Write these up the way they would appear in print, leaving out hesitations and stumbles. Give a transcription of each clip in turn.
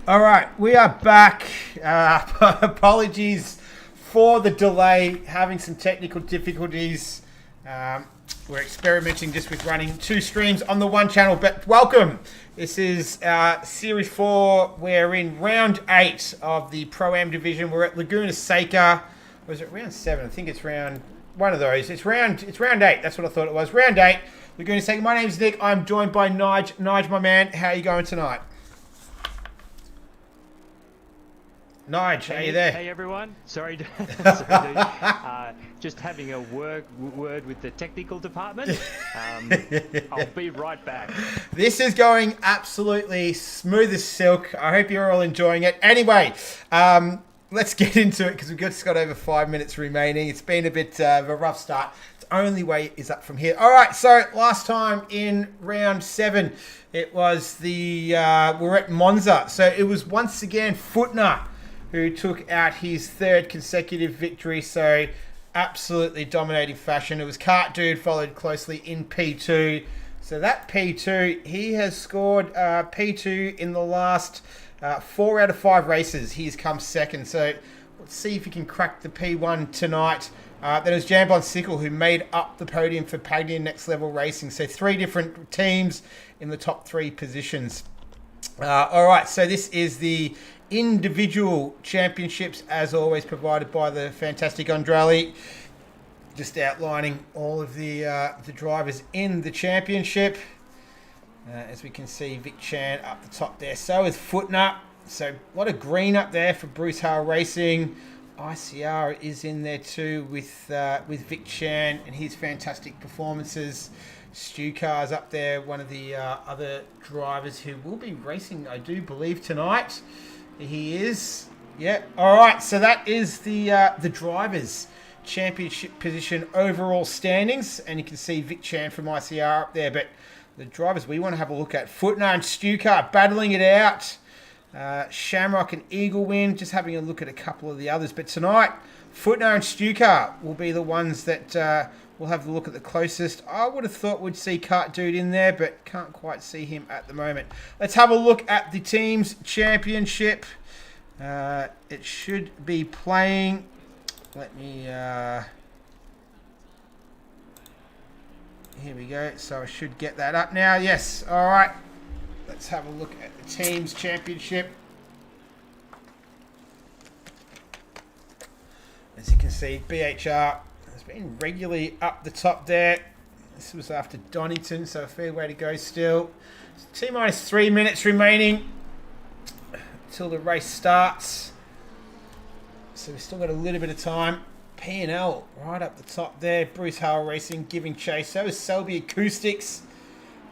All right, we are back. Apologies for the delay, having some technical difficulties. We're experimenting just with running two streams on the one channel, but welcome. This is Series 4. We're in Round 8 of the ProAm division. We're at Laguna, Seca. Was it Round 7? I think it's round one of those. It's round 8. That's what I thought it was. Round 8, Laguna, Seca. My name's Nick. I'm joined by Nige. Nige, my man, how are you going tonight? Nige, are you there? Hey everyone, sorry, just having a word with the technical department. I'll be right back. This is going absolutely smooth as silk. I hope you're all enjoying it. Anyway, let's get into it because we've just got over 5 minutes remaining. It's been a bit of a rough start. The only way is up from here. All right, so last time in round 7, it was we're at Monza. So it was once again Footner who took out his third consecutive victory, so absolutely dominating fashion. It was Cart Dude followed closely in P2. So that P2, he has scored P2 in the last 4 out of 5 races. He's come second, so let's see if he can crack the P1 tonight. Then it was Jambon Sickle who made up the podium for Pagnian Next Level Racing. So 3 different teams in the top 3 positions. All right, so this is the individual championships, as always, provided by the fantastic Andrali. Just outlining all of the drivers in the championship. As we can see, Vic Chan up the top there. So is Footner. So a lot of green up there for Bruce Hale Racing. ICR is in there too with Vic Chan and his fantastic performances. Stu Carr's up there, one of the other drivers who will be racing, I do believe, tonight. He is. Yeah. All right. So that is the drivers' championship position overall standings, and you can see Vic Chan from ICR up there. But the drivers we want to have a look at: Footner and Stuka battling it out. Shamrock and Eagle Win. Just having a look at a couple of the others. But tonight, Footner and Stuka will be the ones that we'll have a look at the closest. I would have thought we'd see Cart Dude in there, but can't quite see him at the moment. Let's have a look at the team's championship. It should be playing. Let me... here we go. So I should get that up now. Yes. All right. Let's have a look at the team's championship. As you can see, BHR has been regularly up the top there. This was after Donington, so a fair way to go still. T-minus 3 minutes remaining until the race starts. So we've still got a little bit of time. P&L right up the top there. Bruce Hale Racing giving chase. So is Selby Acoustics.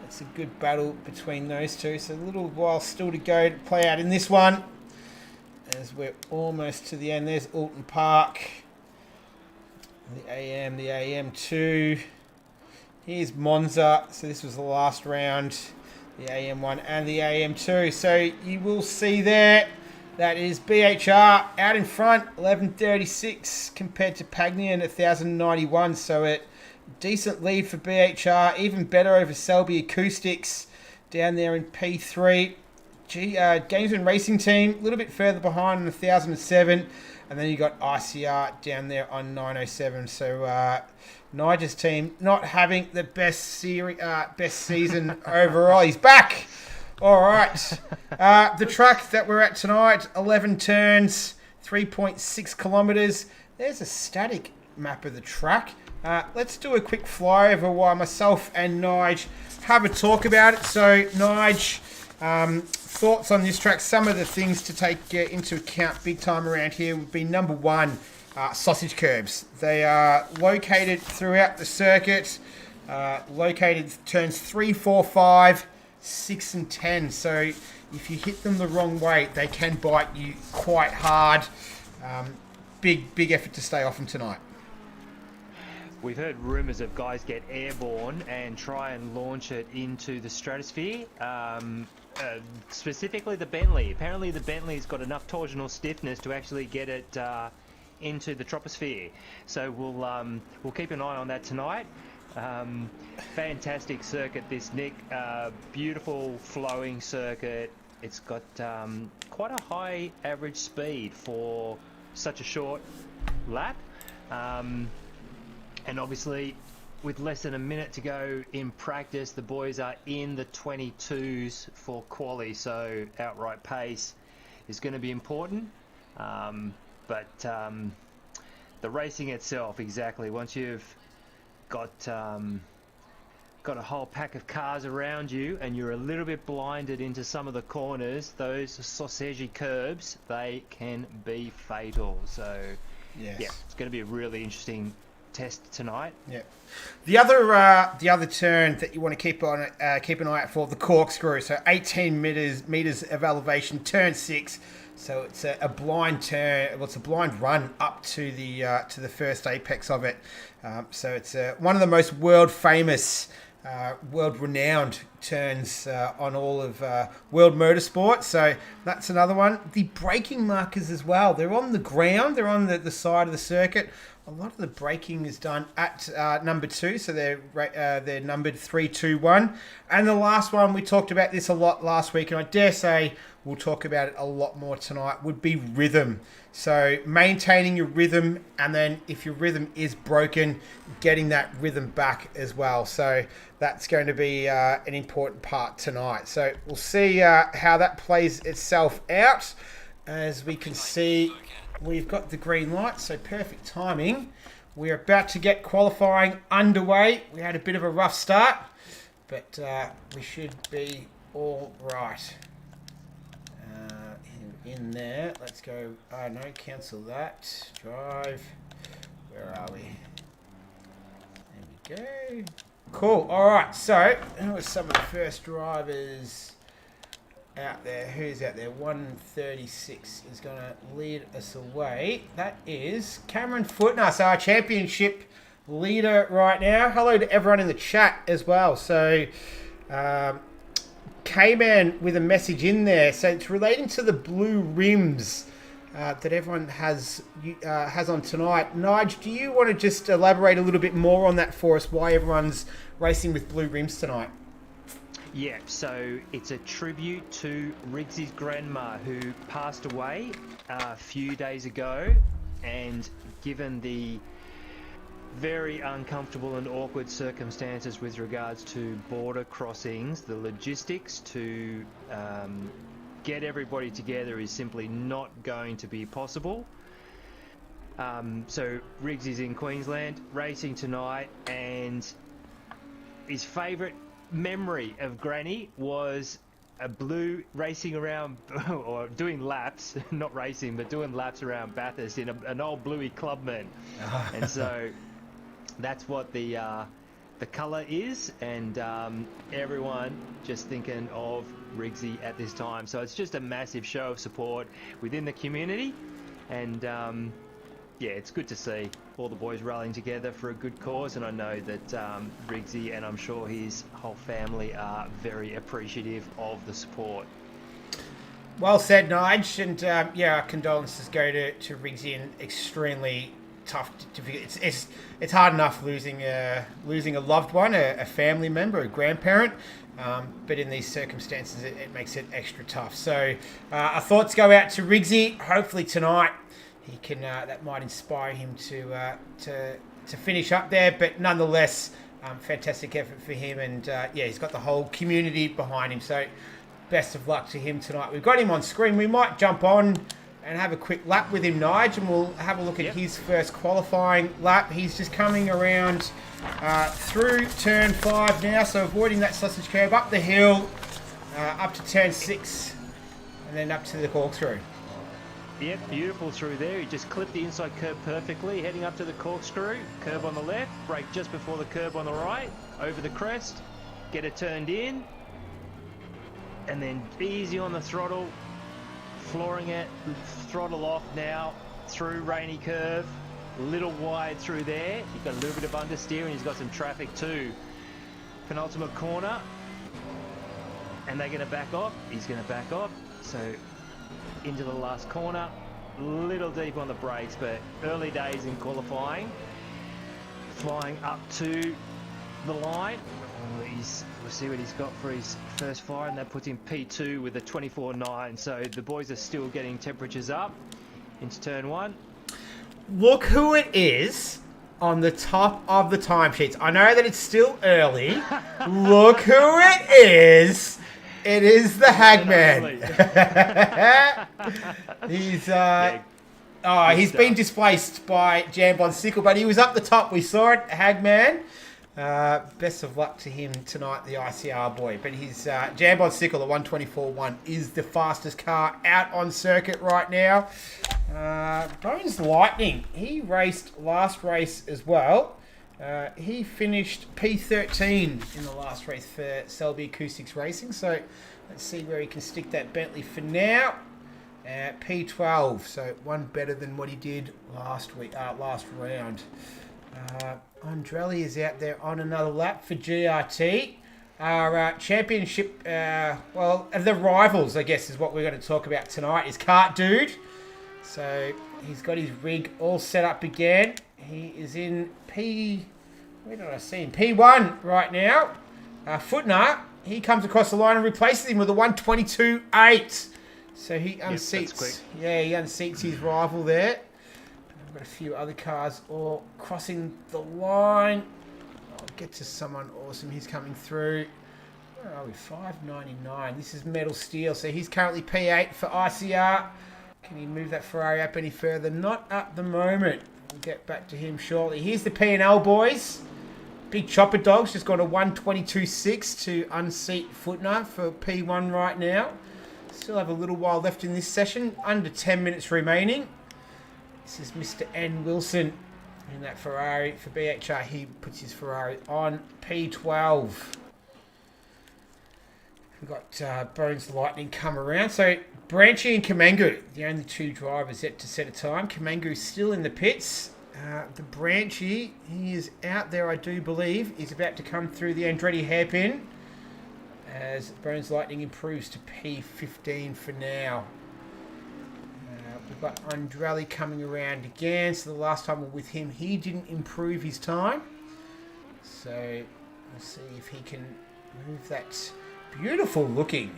That's a good battle between those two. So a little while still to go to play out in this one. As we're almost to the end. There's Alton Park. The AM2. Here's Monza. So this was the last round. The AM1 and the AM2. So you will see there, that is BHR out in front, 1136 compared to Pagnian at 1091. So a decent lead for BHR. Even better over Selby Acoustics down there in P3. Gamesman Racing Team, a little bit further behind on 1007. And then you got ICR down there on 907. So Nigel's team not having the best season overall. He's back. All right. The track that we're at tonight, 11 turns, 3.6 kilometers. There's a static map of the track. Let's do a quick flyover while myself and Nige have a talk about it. So Nige, thoughts on this track? Some of the things to take into account big time around here would be number 1, sausage curbs. They are located throughout the circuit, located turns 3, 4, 5, 6 and 10. So if you hit them the wrong way, they can bite you quite hard. Big effort to stay off them tonight. We've heard rumours of guys get airborne and try and launch it into the stratosphere. Specifically the Bentley. Apparently the Bentley's got enough torsional stiffness to actually get it into the troposphere. So we'll keep an eye on that tonight. Fantastic circuit, this, Nick. Beautiful flowing circuit. It's got quite a high average speed for such a short lap. And obviously, with less than a minute to go in practice, the boys are in the 22s for quali, so outright pace is going to be important. But the racing itself, exactly, once you've got a whole pack of cars around you and you're a little bit blinded into some of the corners, those sausage curbs, they can be fatal. So Yes. yeah, it's going to be a really interesting test tonight. Yeah. The other turn that you want to keep an eye out for, the corkscrew. So 18 meters of elevation, turn 6. So it's a blind turn. Well, it's a blind run up to the first apex of it. So it's one of the most world famous, world renowned turns on all of world motorsport. So that's another one. The braking markers as well. They're on the ground. They're on the side of the circuit. A lot of the braking is done at number 2, so they're numbered 3, 2, 1. And the last one, we talked about this a lot last week, and I dare say we'll talk about it a lot more tonight, would be rhythm. So maintaining your rhythm, and then if your rhythm is broken, getting that rhythm back as well. So that's going to be an important part tonight. So we'll see how that plays itself out. As we can see, we've got the green light, so perfect timing. We're about to get qualifying underway. We had a bit of a rough start, but we should be all right. In there, let's go. Oh no, cancel that. Drive. Where are we? There we go. Cool. All right. So, who are some of the first drivers out there? Who's out there? 136 is going to lead us away. That is Cameron Footner, so our championship leader right now. Hello to everyone in the chat as well. So, K-Man with a message in there. So it's relating to the blue rims that everyone has on tonight. Nige, do you want to just elaborate a little bit more on that for us, why everyone's racing with blue rims tonight? Yeah, so it's a tribute to Riggsy's grandma, who passed away a few days ago, and given the very uncomfortable and awkward circumstances with regards to border crossings, the logistics to get everybody together is simply not going to be possible. So Riggs is in Queensland racing tonight, and his favourite memory of Granny was a blue racing around, or doing laps, not racing, but doing laps around Bathurst in an old Bluey Clubman. And so that's what the colour is, and everyone just thinking of Riggsy at this time. So it's just a massive show of support within the community, and yeah, it's good to see all the boys rallying together for a good cause, and I know that Riggsy and I'm sure his whole family are very appreciative of the support. Well said, Nige, and yeah, our condolences go to Riggsy, and extremely tough to figure. It's hard enough losing a loved one, a family member, a grandparent, but in these circumstances it makes it extra tough. So our thoughts go out to Riggsy. Hopefully tonight he can that might inspire him to finish up there, but nonetheless fantastic effort for him, and yeah, he's got the whole community behind him, so best of luck to him tonight. We've got him on screen. We might jump on and have a quick lap with him, Nige, and we'll have a look at his first qualifying lap. He's just coming around through turn 5 now, so avoiding that sausage curb, up the hill, up to turn 6, and then up to the corkscrew. Yep, beautiful through there. He just clipped the inside curb perfectly, heading up to the corkscrew, curb on the left, brake just before the curb on the right, over the crest, get it turned in, and then easy on the throttle, flooring it, throttle off now, through rainy curve, a little wide through there. He's got a little bit of understeer, and he's got some traffic too. Penultimate corner, and they're going to back off. He's going to back off, so into the last corner, little deep on the brakes, but early days in qualifying. Flying up to the line, We'll see what he's got for his first fire, and that puts him P2 with a 24.9. So the boys are still getting temperatures up into turn 1. Look who it is on the top of the timesheets. I know that it's still early. Look who it is. It is the Hagman. He's been displaced by Jambon Sickle, but he was up the top. We saw it, Hagman. Best of luck to him tonight, the ICR boy. But his Jambon Sickle, the 124.1, is the fastest car out on circuit right now. Bones Lightning, he raced last race as well. He finished P13 in the last race for Selby Acoustics Racing. So let's see where he can stick that Bentley for now. P12, so one better than what he did last round. Andrelli is out there on another lap for GRT. Our championship, the rivals, I guess, is what we're going to talk about tonight, is Kart Dude. So he's got his rig all set up again. He is in where did I see him? P1 right now. Footner, he comes across the line and replaces him with a 122.8. So he unseats, he unseats his rival there. Got a few other cars all crossing the line. I'll get to someone awesome. He's coming through. Where are we? 599. This is Metal Steel. So he's currently P8 for ICR. Can he move that Ferrari up any further? Not at the moment. We'll get back to him shortly. Here's the P&L boys. Big Chopper Dogs just got a 122.6 to unseat Footner for P1 right now. Still have a little while left in this session. Under 10 minutes remaining. This is Mr. N. Wilson in that Ferrari for BHR. He puts his Ferrari on P12. We've got Bones Lightning come around. So Branchy and Kamangu, the only two drivers yet to set a time. Kamangu's still in the pits. The Branchy, he is out there, I do believe. He's about to come through the Andretti hairpin as Bones Lightning improves to P15 for now. We've got Andrelli coming around again. So the last time we were with him, he didn't improve his time. So let's see if he can move that beautiful looking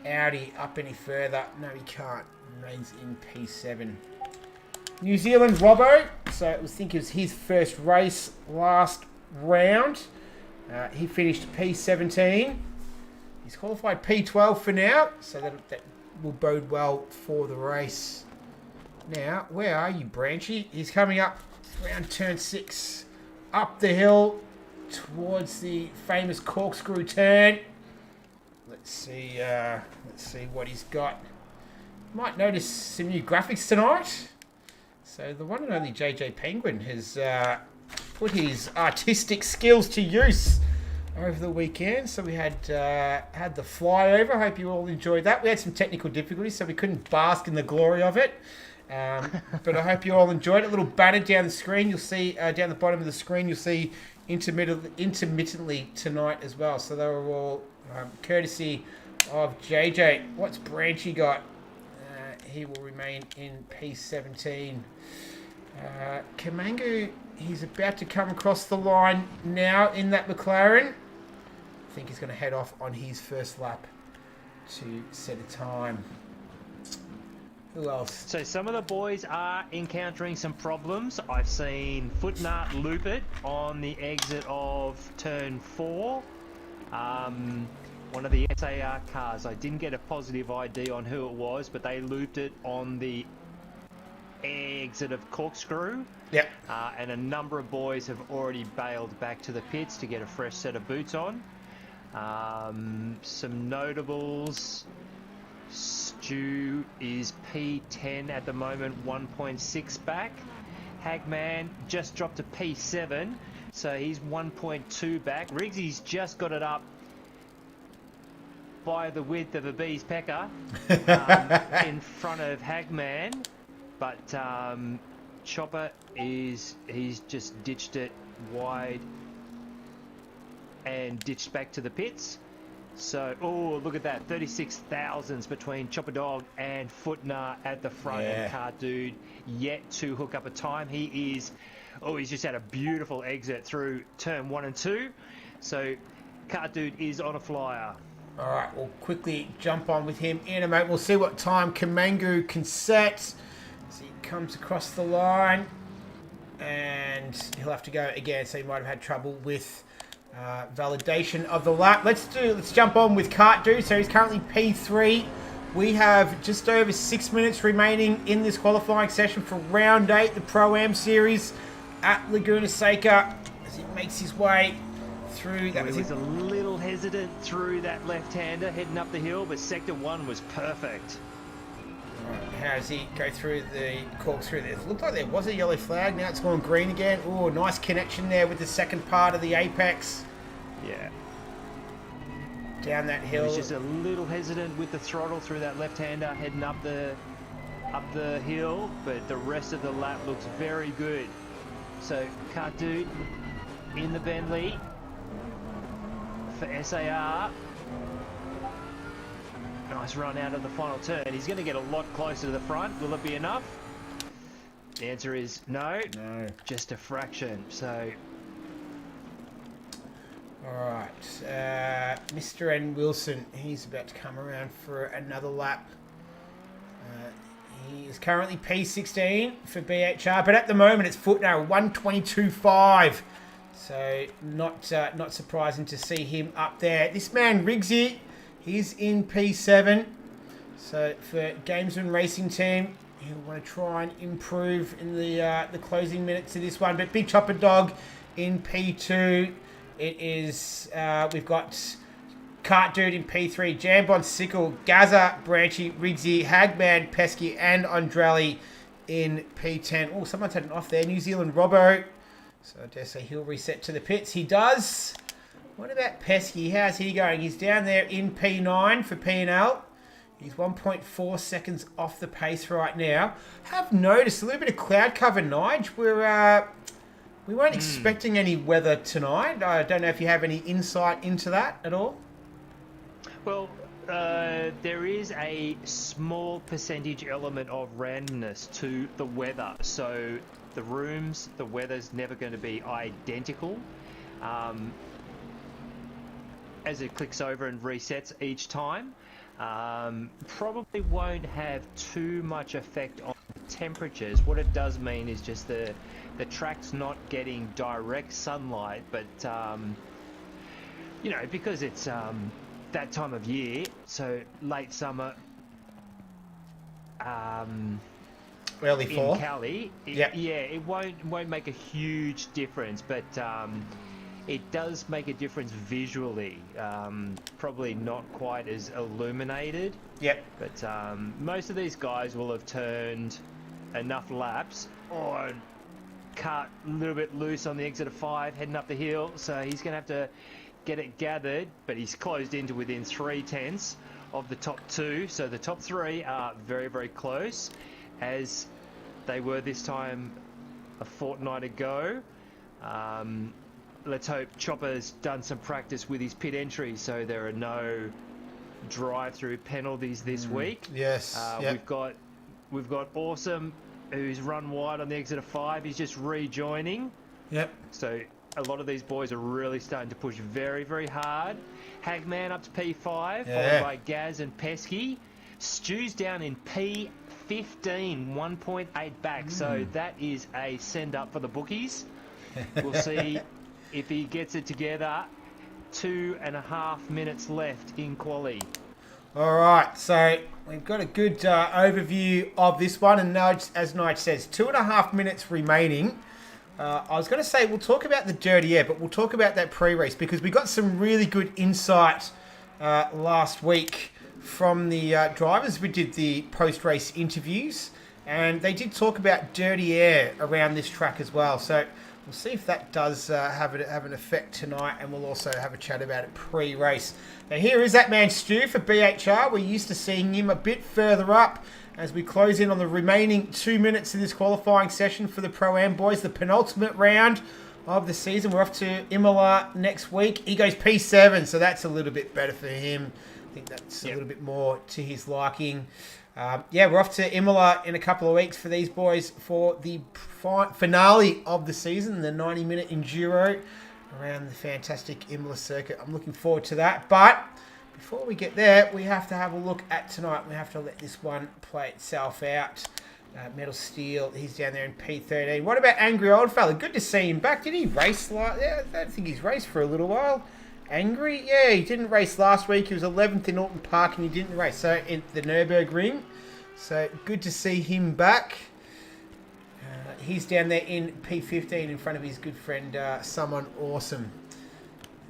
Audi up any further. No, he can't. Remains in P7. New Zealand Robbo. So I think it was his first race last round. He finished P17. He's qualified P12 for now. So that will bode well for the race. Now, where are you, Branchy? He's coming up around turn 6, up the hill towards the famous corkscrew turn. Let's see what he's got. Might notice some new graphics tonight. So the one and only JJ Penguin has put his artistic skills to use over the weekend. So we had the flyover. I hope you all enjoyed that. We had some technical difficulties, so we couldn't bask in the glory of it. But I hope you all enjoyed it. A little banner down the screen. You'll see down the bottom of the screen. You'll see intermittently tonight as well. So they were all courtesy of JJ. What's Branchy got? He will remain in P17. Kamangu, he's about to come across the line now in that McLaren. I think he's going to head off on his first lap to set a time. Who else? So some of the boys are encountering some problems. I've seen Footner loop it on the exit of turn 4. One of the SAR cars. I didn't get a positive ID on who it was, but they looped it on the exit of Corkscrew. Yep. And a number of boys have already bailed back to the pits to get a fresh set of boots on. Some notables. Stu is P10 at the moment, 1.6 back. Hagman just dropped to P7, so he's 1.2 back. Riggsy's just got it up by the width of a bee's pecker in front of Hagman, but Chopper he's just ditched it wide and ditched back to the pits. So, oh, look at that, 36 thousandths between Chopper Dog and Footner at the front, and Car Dude yet to hook up a time. He's just had a beautiful exit through turn 1 and 2. So Cart Dude is on a flyer. All right, we'll quickly jump on with him in a moment. We'll see what time Kamangu can set as he comes across the line. And he'll have to go again, so he might have had trouble with validation of the lap. Let's jump on with Cart Dude. So he's currently P3. We have just over 6 minutes remaining in this qualifying session for round 8, the Pro-Am series at Laguna Seca, as he makes his way through. He was a little hesitant through that left-hander heading up the hill, but Sector 1 was perfect. Right, how does he go through the corkscrew there? It looked like there was a yellow flag. Now it's gone green again. Oh, nice connection there with the second part of the apex. Yeah. Down that hill. He was just a little hesitant with the throttle through that left-hander heading up the hill, but the rest of the lap looks very good. So, Cart Dude in the Bentley for SAR. Nice run out of the final turn. He's going to get a lot closer to the front. Will it be enough? The answer is no. No. Just a fraction. So. All right. Mr. N. Wilson, he's about to come around for another lap. He is currently P16 for BHR, but at the moment it's foot now 122.5. So not surprising to see him up there. This man Riggsy, he's in P7. So for Gamesman Racing Team, he'll want to try and improve in the closing minutes of this one. But Big Chopper Dog in P2. It is we've got Cart Dude in P3, Jambon, Sickle, Gaza, Branchy, Riggsy, Hagman, Pesky, and Andrali in P10. Oh, someone's had an off there. New Zealand Robbo. So I dare say he'll reset to the pits. He does. What about Pesky? How's he going? He's down there in P9 for P&L. He's 1.4 seconds off the pace right now. Have noticed a little bit of cloud cover, Nige. We weren't expecting any weather tonight. I don't know if you have any insight into that at all. Well, there is a small percentage element of randomness to the weather. So the rooms, the weather's never going to be identical. As it clicks over and resets each time, probably won't have too much effect on temperatures. What it does mean is just the track's not getting direct sunlight, but you know, because it's that time of year, so late summer, early fall in Cali, it won't make a huge difference, but it does make a difference visually. Probably not quite as illuminated. Yep. But most of these guys will have turned enough laps. Oh, Cart a little bit loose on the exit of 5, heading up the hill. So he's going to have to get it gathered, but he's closed into within 3/10 of the top 2. So the top 3 are very, very close, as they were this time a fortnight ago. Let's hope Chopper's done some practice with his pit entry, so there are no drive-through penalties this week. Yes. Yep. We've got Awesome, who's run wide on the exit of 5. He's just rejoining. Yep. So a lot of these boys are really starting to push very, very hard. Hagman up to P5, followed by Gaz and Pesky. Stu's down in P15, 1.8 back. So that is a send-up for the bookies. We'll see if he gets it together. 2.5 minutes left in quali. All right, so we've got a good overview of this one, and now, as Nige says, 2.5 minutes remaining. I was going to say we'll talk about the dirty air, but we'll talk about that pre-race because we got some really good insight last week from the drivers. We did the post-race interviews, and they did talk about dirty air around this track as well. So we'll see if that does have an effect tonight, and we'll also have a chat about it pre-race. Now here is that man Stu for BHR. We're used to seeing him a bit further up as we close in on the remaining 2 minutes of this qualifying session for the Pro-Am boys, the penultimate round of the season. We're off to Imola next week. He goes P7, so that's a little bit better for him. I think that's a little bit more to his liking. We're off to Imola in a couple of weeks for these boys for the finale of the season, the 90-minute enduro. around the fantastic Imola circuit. I'm looking forward to that. But before we get there, we have to have a look at tonight. We have to let this one play itself out. Metal Steel, he's down there in P13. What about Angry Old Fella? Good to see him back. Did he race yeah, I don't think he's raced for a little while. Angry? Yeah, he didn't race last week. He was 11th in Alton Park and he didn't race. So in the Nürburgring. So good to see him back. He's down there in P15 in front of his good friend, Someone Awesome.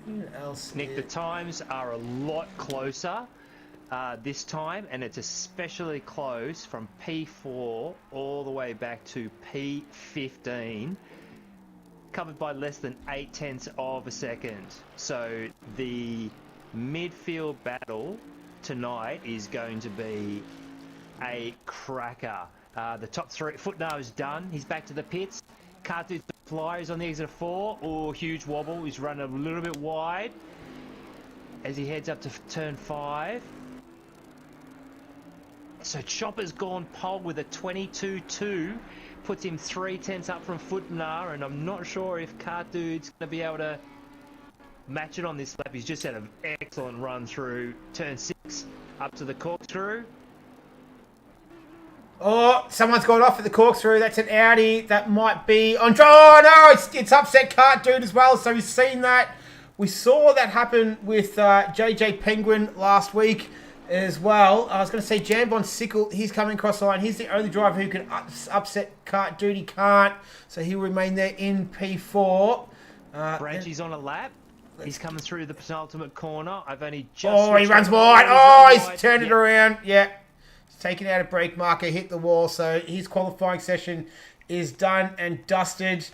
Who else? Nick, the times are a lot closer this time, and it's especially close from P4 all the way back to P15, covered by less than 0.8 of a second. So the midfield battle tonight is going to be a cracker. The top three, Footnar is done. He's back to the pits. Cartoon Flyer is on the exit of 4. Oh, huge wobble. He's running a little bit wide as he heads up to turn 5. So Chopper's gone pole with a 22.2. Puts him 0.3 up from Footnar, and I'm not sure if Cartoon's going to be able to match it on this lap. He's just had an excellent run through turn 6 up to the corkscrew. Oh, someone's gone off at the corkscrew. That's an Audi. That might be on. Oh, no, it's upset Cart Dude as well. So he's seen that. We saw that happen with JJ Penguin last week as well. I was going to say Jambon Sickle. He's coming across the line. He's the only driver who can upset Cart Dude. He can't. So he'll remain there in P4. Branchy's on a lap. He's coming through the penultimate corner. I've only just... Oh, he runs wide. Oh, he's turned it around. Yeah. Taken out a brake marker, hit the wall, so his qualifying session is done and dusted.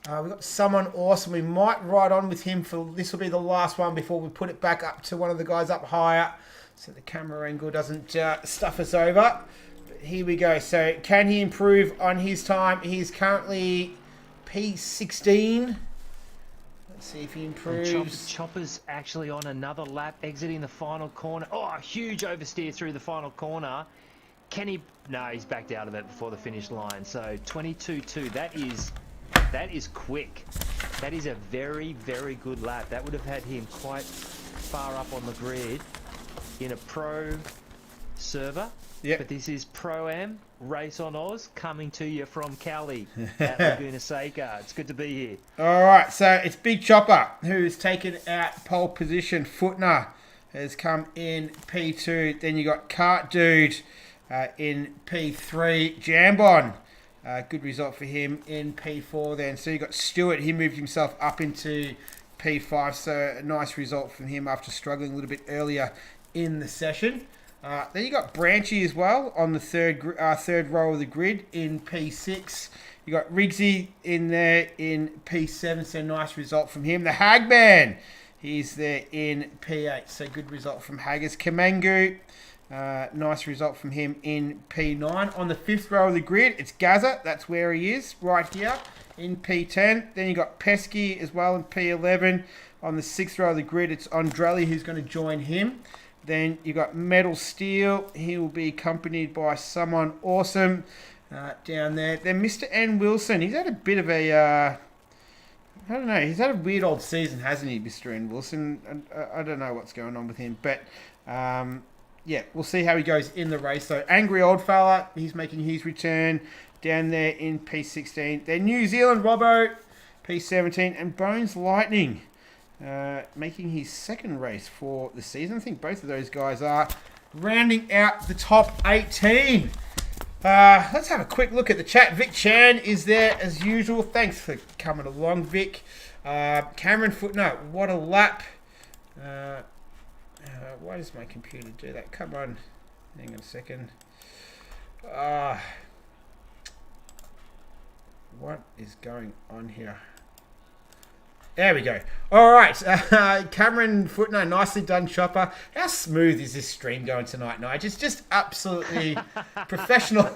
We've got Someone Awesome. We might ride on with him for this will be the last one before we put it back up to one of the guys up higher, so the camera angle doesn't stuff us over. But here we go. So can he improve on his time? He's currently P16. Let's see if he improves. Chopper's actually on another lap, exiting the final corner. Oh, a huge oversteer through the final corner. Can he? No, he's backed out of it before the finish line. So 22.2. That is quick. That is a very, very good lap. That would have had him quite far up on the grid in a pro server. Yep. But this is ProAm Race on Oz coming to you from Cali at Laguna Seca. It's good to be here. All right, so it's Big Chopper who's taken out pole position. Footner has come in P2. Then you got Cart Dude in P3. Jambon, good result for him in P4 then. So you got Stewart, he moved himself up into P5. So a nice result from him after struggling a little bit earlier in the session. Then you got Branchy as well on the third row of the grid in P6. You got Riggsy in there in P7, so nice result from him. The Hagman, he's there in P8, so good result from Haggis. Kamangu, nice result from him in P9. On the fifth row of the grid, it's Gaza, that's where he is, right here in P10. Then you got Pesky as well in P11. On the sixth row of the grid, it's Andrelli who's going to join him. Then you got Metal Steel. He will be accompanied by Someone Awesome down there. Then Mr. N. Wilson. He's had a bit of a, I don't know. He's had a weird old season, hasn't he, Mr. N. Wilson? I don't know what's going on with him. But, yeah, we'll see how he goes in the race. So, Angry Old Fella. He's making his return down there in P16. Then New Zealand Robbo, P17. And Bones Lightning. Making his second race for the season. I think both of those guys are rounding out the top 18. Let's have a quick look at the chat. Vic Chan is there as usual. Thanks for coming along, Vic. Cameron Footnote, what a lap. Why does my computer do that? Come on. Hang on a second. What is going on here? There we go. All right. Cameron Footnote, nicely done, Chopper. How smooth is this stream going tonight, Nige? It's just absolutely professional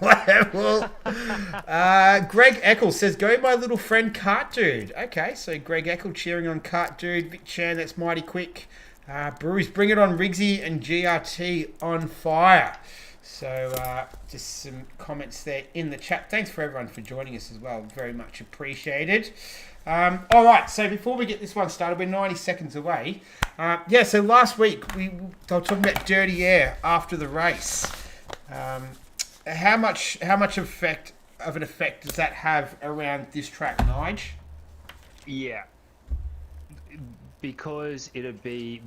level. Greg Eckel says, go my little friend Cart Dude. Okay, so Greg Eckel cheering on Cart Dude. Vic Chan, that's mighty quick. Bruce, bring it on Riggsy and GRT on fire. So just some comments there in the chat. Thanks for everyone for joining us as well. Very much appreciated. All right, so before we get this one started, we're 90 seconds away. So last week we were talking about dirty air after the race. How much of an effect does that have around this track, Nige? Yeah. Because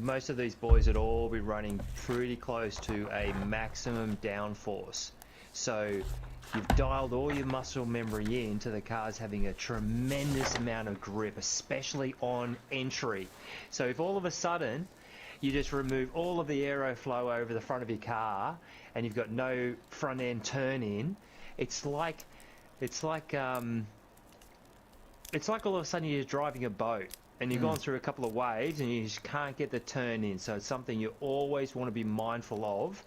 most of these boys would all be running pretty close to a maximum downforce. So you've dialed all your muscle memory into the cars having a tremendous amount of grip, especially on entry. So if all of a sudden you just remove all of the aeroflow over the front of your car and you've got no front end turn in, it's like all of a sudden you're driving a boat and you've gone through a couple of waves and you just can't get the turn in. So it's something you always want to be mindful of.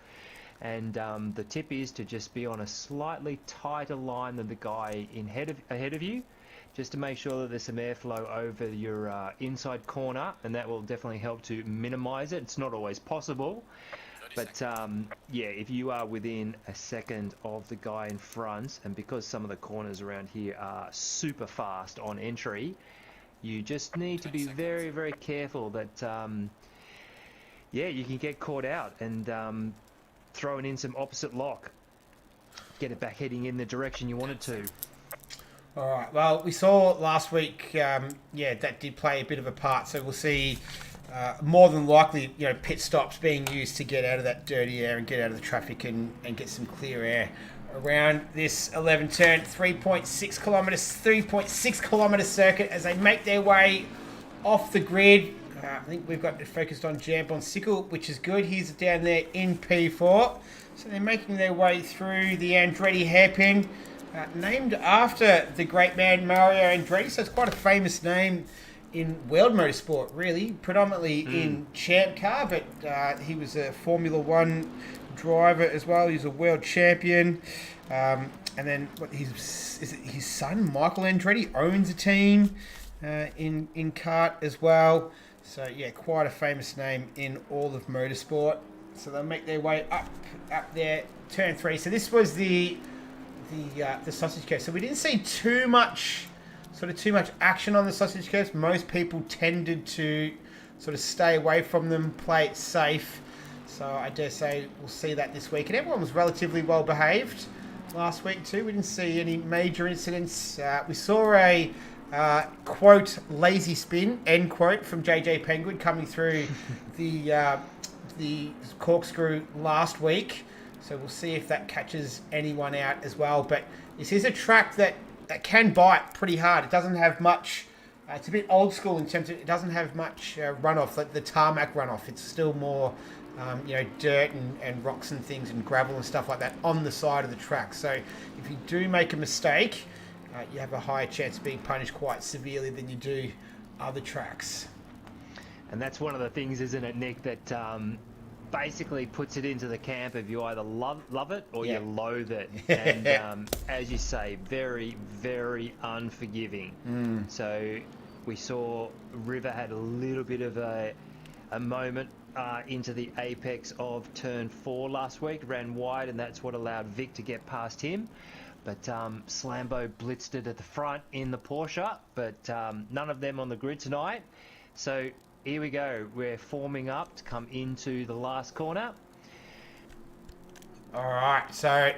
And the tip is to just be on a slightly tighter line than the guy ahead of you, just to make sure that there's some airflow over your inside corner, and that will definitely help to minimize it. It's not always possible, but if you are within a second of the guy in front, and because some of the corners around here are super fast on entry, you just need to be very, very careful that you can get caught out and throwing in some opposite lock, get it back heading in the direction you want it to. All right. Well, we saw last week, that did play a bit of a part. So we'll see more than likely, pit stops being used to get out of that dirty air and get out of the traffic and get some clear air around this 11 turn, 3.6 kilometre circuit as they make their way off the grid. I think we've got it focused on Jamp on Sickle, which is good. He's down there in P4. So they're making their way through the Andretti hairpin, named after the great man Mario Andretti. So it's quite a famous name in world motorsport, really, predominantly in Champ Car, but he was a Formula One driver as well. He's a world champion. And then his son, Michael Andretti, owns a team in kart as well. So, quite a famous name in all of motorsport. So they'll make their way up there, turn 3. So this was the sausage curve. So we didn't see too much action on the sausage curves. Most people tended to sort of stay away from them, play it safe. So I dare say we'll see that this week. And everyone was relatively well behaved last week too. We didn't see any major incidents. We saw a quote, lazy spin, end quote, from JJ Penguin coming through the corkscrew last week. So we'll see if that catches anyone out as well. But this is a track that can bite pretty hard. It doesn't have much, it's a bit old school in terms of it doesn't have much runoff, like the tarmac runoff. It's still more, dirt and rocks and things and gravel and stuff like that on the side of the track. So if you do make a mistake, you have a higher chance of being punished quite severely than you do other tracks. And that's one of the things, isn't it, Nick, that basically puts it into the camp of you either love it or you loathe it. And as you say, very, very unforgiving. So we saw River had a little bit of a moment into the apex of turn 4 last week, ran wide, and that's what allowed Vic to get past him. But Slambo blitzed it at the front in the Porsche, but none of them on the grid tonight. So here we go. We're forming up to come into the last corner. All right, so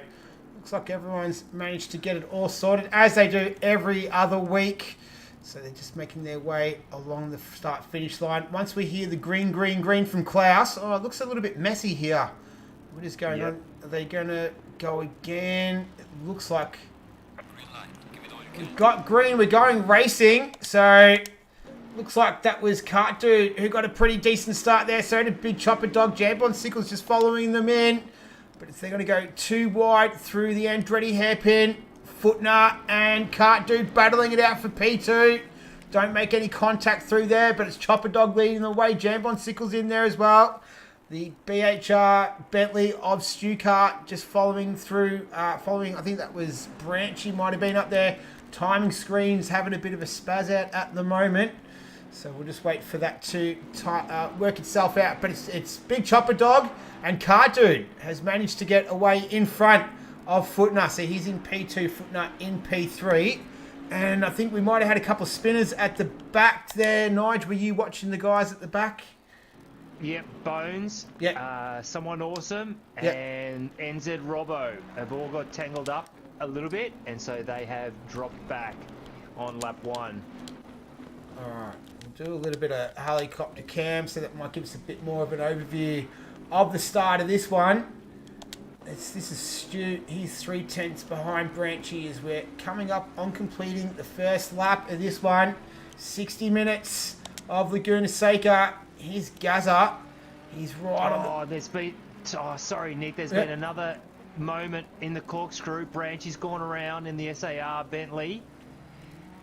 looks like everyone's managed to get it all sorted, as they do every other week. So they're just making their way along the start-finish line. Once we hear the green from Klaus, it looks a little bit messy here. What is going on? Are they going to go again? It looks like we've got green. We're going racing. So looks like that was Kart Dude who got a pretty decent start there. So did Big Chopper Dog. Jamp on Sickles just following them in. But they're going to go too wide through the Andretti hairpin. Footner and Kart Dude battling it out for P2. Don't make any contact through there, but it's Chopper Dog leading the way. Jamp on Sickles in there as well. The BHR Bentley of Stu Kart just following through, I think that was Branchy might have been up there. Timing screen's having a bit of a spaz out at the moment. So we'll just wait for that to work itself out. But it's Big Chopper Dog and Kart Dude has managed to get away in front of Footner. So he's in P2, Footner in P3. And I think we might have had a couple of spinners at the back there. Nige, were you watching the guys at the back? Yep, Bones, Someone Awesome, and NZ Robbo have all got tangled up a little bit, and so they have dropped back on lap 1. Alright, we'll do a little bit of helicopter cam, so that might give us a bit more of an overview of the start of this one. This is Stu. He's 3/10 behind Branchy as we're coming up on completing the first lap of this one. 60 minutes of Laguna Seca. Here's Gaza. He's right on the... sorry, Nick. There's been another moment in the corkscrew. Branchy's gone around in the SAR Bentley.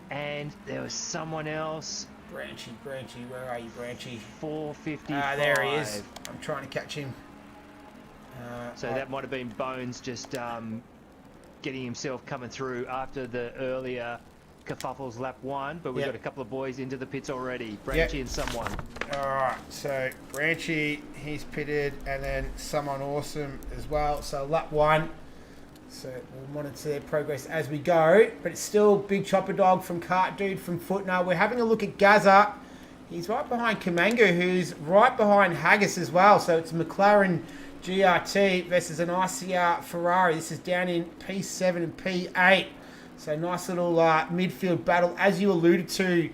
And there was someone else. Branchy, where are you, Branchy? 455. There he is. I'm trying to catch him. So that might have been Bones just getting himself coming through after the earlier kerfuffles lap 1, but we've got a couple of boys into the pits already. Branchy and someone. Alright, so Branchy, he's pitted, and then someone awesome as well. So lap 1. So we'll monitor their progress as we go. But it's still Big Chopper Dog from Cart Dude from Footner. We're having a look at Gaza. He's right behind Kamango, who's right behind Haggis as well. So it's a McLaren GRT versus an ICR Ferrari. This is down in P7 and P8. So nice little midfield battle. As you alluded to,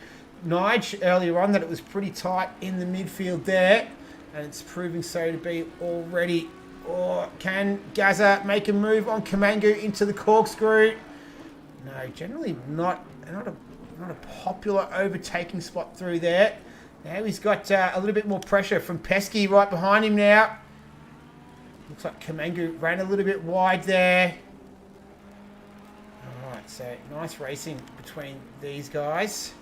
Nige, earlier on, that it was pretty tight in the midfield there. And it's proving so to be already. Or can Gaza make a move on Kamango into the corkscrew? No, generally not a popular overtaking spot through there. Now he's got a little bit more pressure from Pesky right behind him now. Looks like Kamango ran a little bit wide there. Alright, so nice racing between these guys.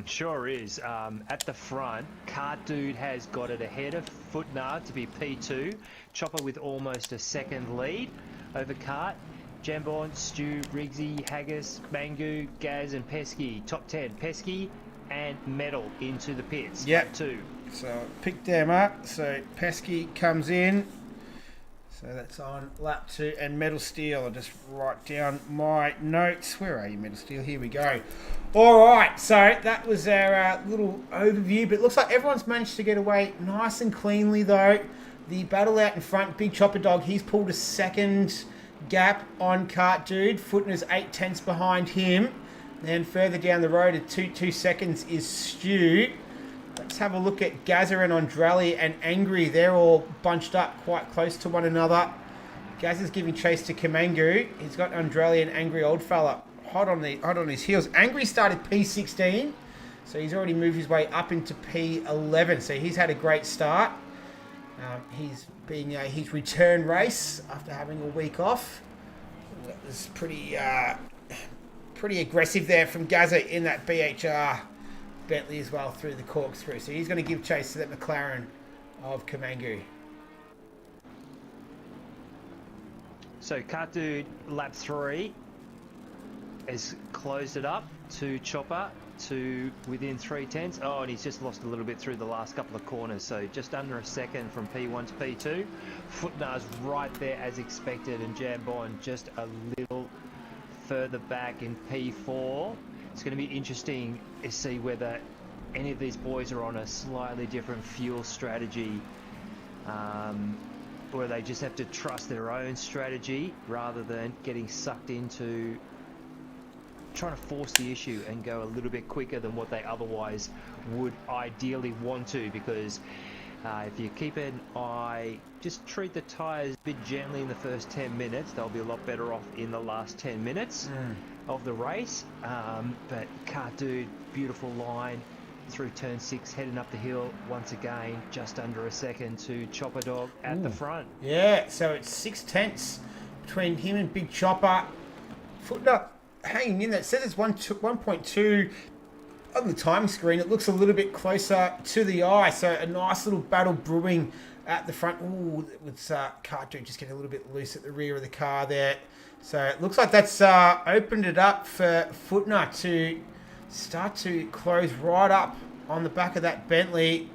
Sure is. At the front, Cart Dude has got it ahead of Footnard to be P2. Chopper with almost a second lead over Cart. Jambon, Stu, Riggsy, Haggis, Mangu, Gaz and Pesky. Top 10. Pesky and Metal into the pits. Yep. 2. So pick them up. So Pesky comes in. So that's on lap 2. And Metal Steel, I'll just write down my notes. Where are you, Metal Steel? Here we go. All right, so that was our little overview. But it looks like everyone's managed to get away nice and cleanly, though. The battle out in front, Big Chopper Dog, he's pulled a second gap on Cart Dude. Footner's 8/10 behind him. Then further down the road at 2 seconds is Stu. Let's have a look at Gaza and Andrali and Angry. They're all bunched up quite close to one another. Gaza's giving chase to Kamango. He's got Andrali and Angry Oldfella hot on his heels. Angry started P16, so he's already moved his way up into P11. So he's had a great start. He's being his return race after having a week off. That was pretty aggressive there from Gaza in that BHR Bentley as well through the corkscrew. So he's going to give chase to that McLaren of Kamango. So Cart Dude, lap 3, has closed it up to Chopper to within 3/10. Oh, and he's just lost a little bit through the last couple of corners. So just under a second from P1 to P2. Footnar's right there as expected, and Jambon just a little further back in P4. It's going to be interesting to see whether any of these boys are on a slightly different fuel strategy, or they just have to trust their own strategy rather than getting sucked into trying to force the issue and go a little bit quicker than what they otherwise would ideally want to, because if you keep an eye, just treat the tyres a bit gently in the first 10 minutes, they'll be a lot better off in the last 10 minutes of the race. But Cart Dude, beautiful line through turn 6, heading up the hill once again, just under a second to Chopper Dog at the front. Yeah, so it's 6/10 between him and Big Chopper. Footnote hanging in there. It says it's 1.2 on the timing screen. It looks a little bit closer to the eye. So a nice little battle brewing at the front. Ooh, with Cart Dude just getting a little bit loose at the rear of the car there. So it looks like that's opened it up for Footner to start to close right up on the back of that Bentley.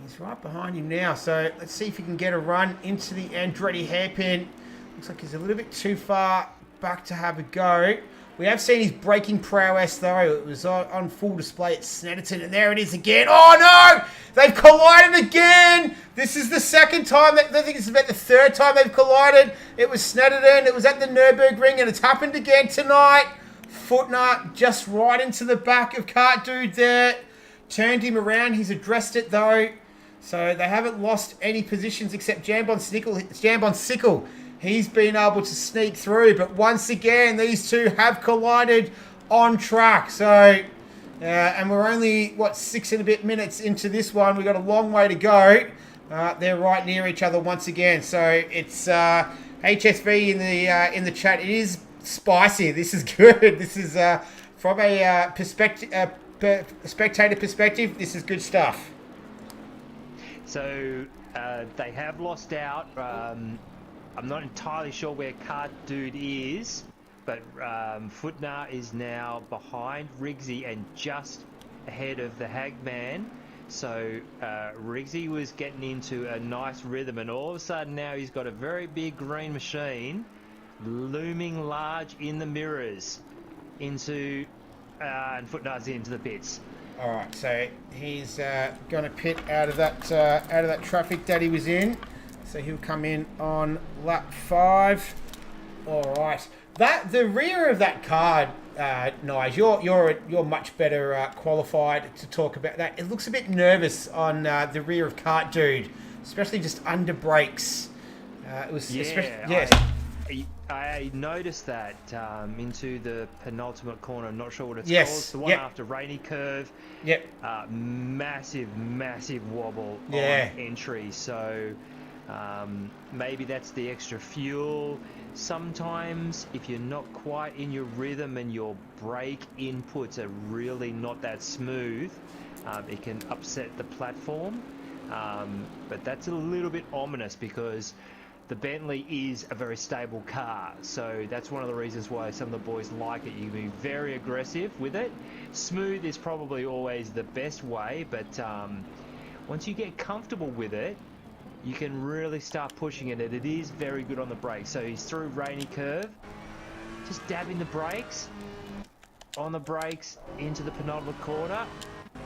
He's right behind him now. So let's see if he can get a run into the Andretti hairpin. Looks like he's a little bit too far back to have a go. We have seen his braking prowess, though. It was on full display at Snetterton, and there it is again. Oh, no! They've collided again! This is the second time. I think it's about the third time they've collided. It was Snetterton, it was at the Nürburgring, and it's happened again tonight. Footner just right into the back of Cart Dude there. Turned him around. He's addressed it, though. So they haven't lost any positions except Jambon Sickle. He's been able to sneak through, but once again, these two have collided on track. So, and we're only, 6 and a bit minutes into this one. We've got a long way to go. They're right near each other once again. So it's HSV in the chat. It is spicy. This is good. This is from a spectator perspective. This is good stuff. So they have lost out. I'm not entirely sure where Cart Dude is, but Footner is now behind Riggsy and just ahead of the Hagman. So Riggsy was getting into a nice rhythm, and all of a sudden now he's got a very big green machine looming large in the mirrors into and Footner's into the pits. All right, so he's going to pit out of that traffic that he was in. So he'll come in on lap 5. All right, the rear of that car, Nige, you're much better qualified to talk about that. It looks a bit nervous on the rear of Cart Dude, especially just under brakes. It was yes. I noticed that into the penultimate corner. I'm not sure what it's yes. called. It's the one after Rainy Curve. Yep. Massive wobble on entry. So maybe that's the extra fuel. Sometimes if you're not quite in your rhythm and your brake inputs are really not that smooth, it can upset the platform. But that's a little bit ominous because the Bentley is a very stable car, so that's one of the reasons why some of the boys like it. You can be very aggressive with it. Smooth is probably always the best way, but once you get comfortable with it, you can really start pushing it, and it is very good on the brakes. So he's through Rainy Curve, just dabbing the brakes, on the brakes, into the penultimate corner,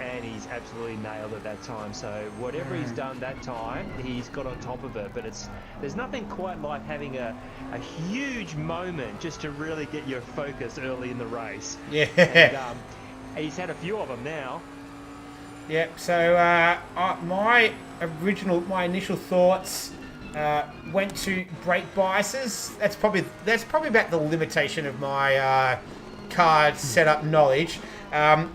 and he's absolutely nailed it that time. So whatever he's done that time, he's got on top of it. But there's nothing quite like having a huge moment just to really get your focus early in the race. Yeah. And he's had a few of them now. Yep. So my initial thoughts went to brake biases. That's probably about the limitation of my car setup knowledge.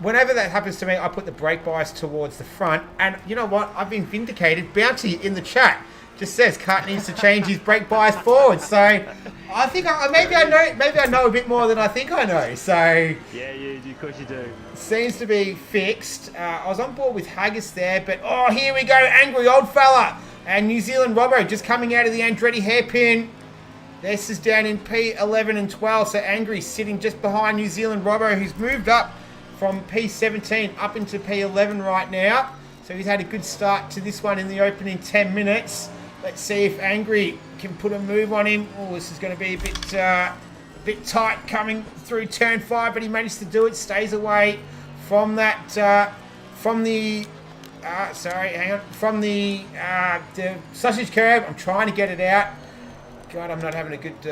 Whenever that happens to me, I put the brake bias towards the front, and you know what? I've been vindicated. Bounty in the chat just says Cart needs to change his brake bias forward. So I think maybe I know a bit more than I think I know. So yeah, of course you do. Seems to be fixed. I was on board with Haggis there, but oh, here we go, angry old fella and New Zealand Robbo just coming out of the Andretti hairpin. This is down in P11 and 12, so Angry sitting just behind New Zealand Robbo, who's moved up from P17 up into P11 right now. So he's had a good start to this one in the opening 10 minutes. Let's see if Angry can put a move on him. Oh, this is going to be a bit tight coming through turn 5, but he managed to do it. Stays away from that, from the sausage curb. I'm trying to get it out. God, I'm not having a good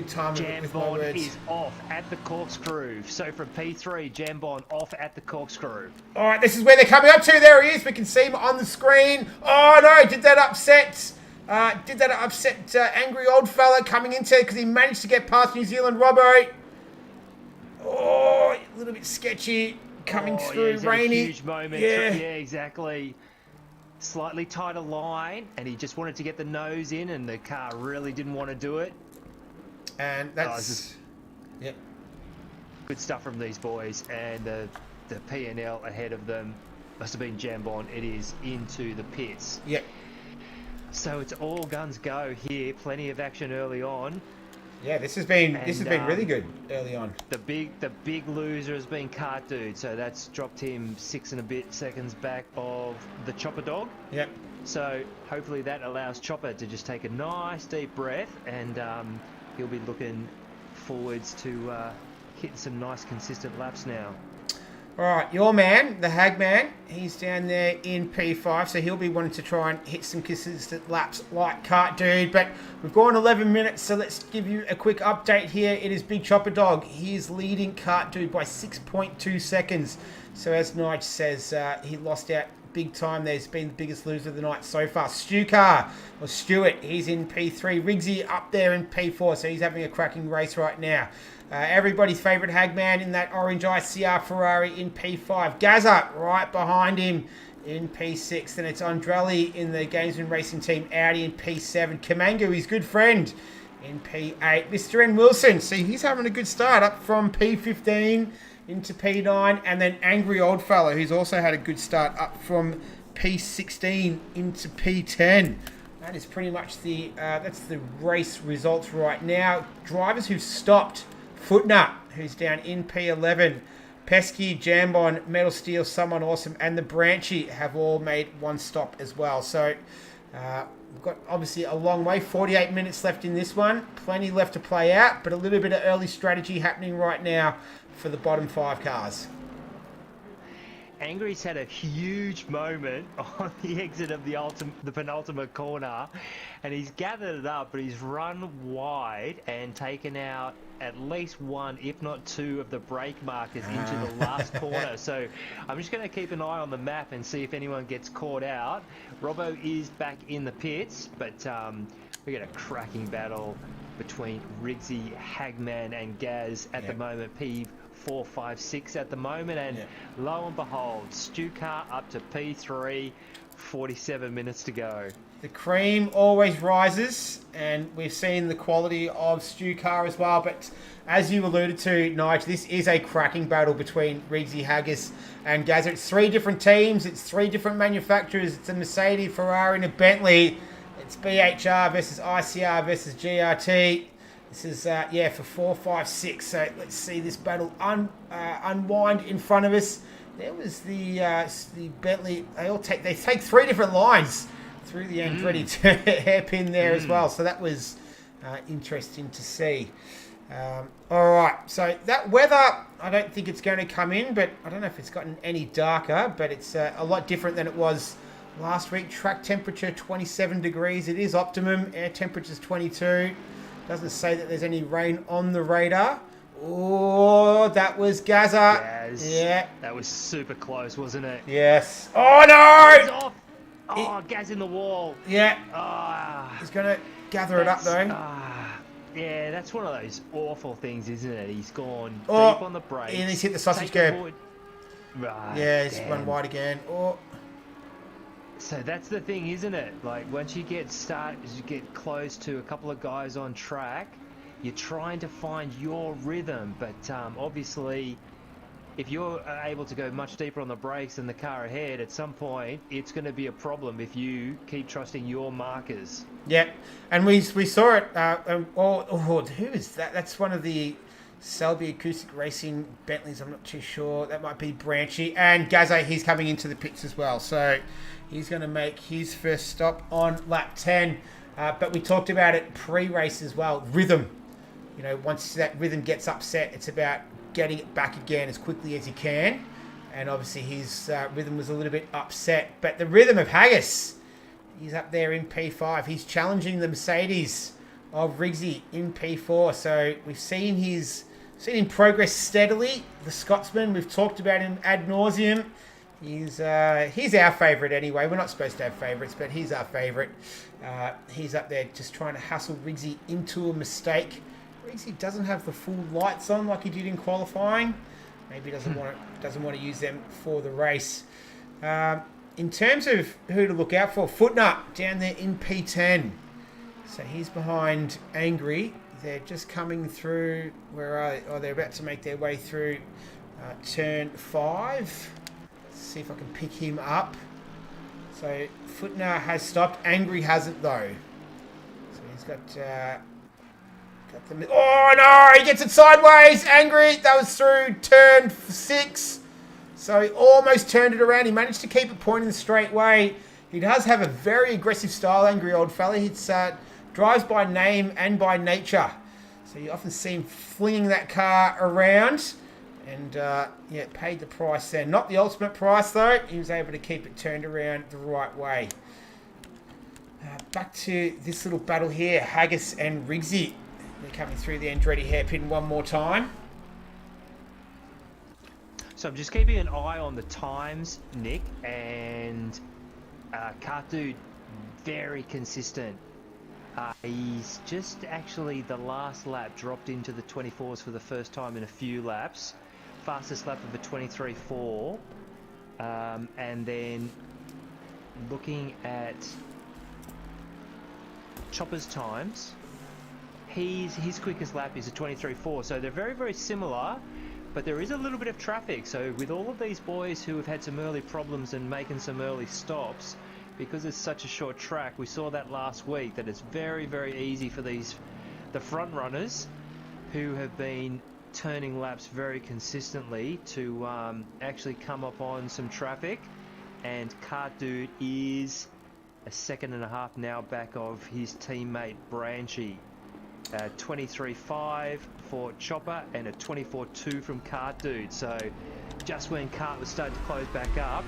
time with my words. Jambon is off at the corkscrew. So from P3, Jambon off at the corkscrew. All right, this is where they're coming up to. There he is. We can see him on the screen. Oh, no. Did that upset angry old fella coming into because he managed to get past New Zealand Robbo. Oh, a little bit sketchy coming through. Rainy. A huge moment. Yeah, exactly. Slightly tighter line, and he just wanted to get the nose in, and the car really didn't want to do it. And that's good stuff from these boys, and the P&L ahead of them must have been Jambon. It is into the pits. Yep. So it's all guns go here. Plenty of action early on. Yeah, this has been really good early on. The big loser has been Cart Dude, so that's dropped him 6 and a bit seconds back of the Chopper Dog. Yep. So hopefully that allows Chopper to just take a nice deep breath, and he'll be looking forwards to getting some nice consistent laps now. All right, your man, the Hagman, he's down there in P5, so he'll be wanting to try and hit some consistent laps like Cart Dude. But we've gone 11 minutes, so let's give you a quick update here. It is Big Chopper Dog. He is leading Cart Dude by 6.2 seconds. So as Nige says, he lost out big time. There's been the biggest loser of the night so far. Stuart, he's in P3. Rigsy up there in P4, so he's having a cracking race right now. Everybody's favourite Hagman in that orange ICR Ferrari in P5. Gazza right behind him in P6. Then it's Andrelli in the Gamesman Racing Team Audi in P7. Kamango, his good friend, in P8. Mr. N. Wilson, see, he's having a good start up from P15 into P9. And then Angry Old Fellow, who's also had a good start up from P16 into P10. That is pretty much that's the race results right now. Drivers who've stopped: Footnut, who's down in P11, Pesky, Jambon, Metal Steel, Someone Awesome, and the Branchy have all made one stop as well. So we've got obviously a long way, 48 minutes left in this one. Plenty left to play out, but a little bit of early strategy happening right now for the bottom 5 cars. Angry's had a huge moment on the exit of the penultimate corner, and he's gathered it up, but he's run wide and taken out at least one, if not two, of the brake markers into the last corner. So I'm just going to keep an eye on the map and see if anyone gets caught out. Robbo is back in the pits, but we get a cracking battle between Rigsy, Hagman, and Gaz at the moment. P4, 5, 6 at the moment, and lo and behold, Stu Car up to P3, 47 minutes to go. The cream always rises, and we've seen the quality of Stu Car as well. But as you alluded to, Nige, this is a cracking battle between Rigsy, Haggis, and Gazza. It's 3 different teams. It's 3 different manufacturers. It's a Mercedes, Ferrari, and a Bentley. It's BHR versus ICR versus GRT. This is, for 4, 5, 6. So let's see this battle unwind in front of us. There was the Bentley. They take 3 different lines through the Andretti hairpin there as well. So that was interesting to see. All right. So that weather, I don't think it's going to come in, but I don't know if it's gotten any darker, but it's a lot different than it was last week. Track temperature 27 degrees. It is optimum. Air temperature is 22. Doesn't say that there's any rain on the radar. Oh, that was Gazza. Gaz. Yeah. That was super close, wasn't it? Yes. Oh, no! Off. Oh, Gaz in the wall. Yeah. He's going to gather it up, though. Yeah, that's one of those awful things, isn't it? He's gone deep on the brakes. And he's hit the sausage curb. Right, yeah, he's run wide again. Oh. So that's the thing, isn't it? Like, once you get close to a couple of guys on track, you're trying to find your rhythm. But obviously, if you're able to go much deeper on the brakes than the car ahead, at some point, it's going to be a problem if you keep trusting your markers. Yeah, and we saw it. Who is that? That's one of the Selby Acoustic Racing Bentleys. I'm not too sure. That might be Branchy. And Gazza, he's coming into the pits as well. So he's going to make his first stop on lap 10. But we talked about it pre-race as well. Rhythm. You know, once that rhythm gets upset, it's about getting it back again as quickly as you can. And obviously his rhythm was a little bit upset. But the rhythm of Haggis, he's up there in P5. He's challenging the Mercedes of Rigsy in P4. So we've seen him progress steadily. The Scotsman, we've talked about him ad nauseum. He's our favourite anyway. We're not supposed to have favourites, but he's our favourite. He's up there just trying to hustle Rigsy into a mistake. Rigsy doesn't have the full lights on like he did in qualifying. Maybe doesn't want to use them for the race. In terms of who to look out for, Footnut down there in P10. So he's behind Angry. They're just coming through. Where are they? Oh, they're about to make their way through turn 5. Let's see if I can pick him up. So Footnut has stopped. Angry hasn't though. So he's got the. Oh no! He gets it sideways. Angry. That was through turn 6. So he almost turned it around. He managed to keep it pointing the straight way. He does have a very aggressive style, Angry Old Fella. He drives by name and by nature. So you often see him flinging that car around. And, yeah, paid the price there. Not the ultimate price, though. He was able to keep it turned around the right way. Back to this little battle here. Haggis and Riggsy. They're coming through the Andretti hairpin one more time. So I'm just keeping an eye on the times, Nick, and Cart Dude, very consistent. He's just actually the last lap dropped into the 24s for the first time in a few laps. Fastest lap of a 23.4, and then looking at Chopper's times, his quickest lap is a 23.4, so they're very, very similar, but there is a little bit of traffic. So with all of these boys who have had some early problems and making some early stops, because it's such a short track, we saw that last week, that it's very, very easy for the front runners who have been turning laps very consistently to actually come up on some traffic. And Cart Dude is a second and a half now back of his teammate Branchy. 23.5 for Chopper and a 24.2 from Cart Dude. So just when Cart was starting to close back up,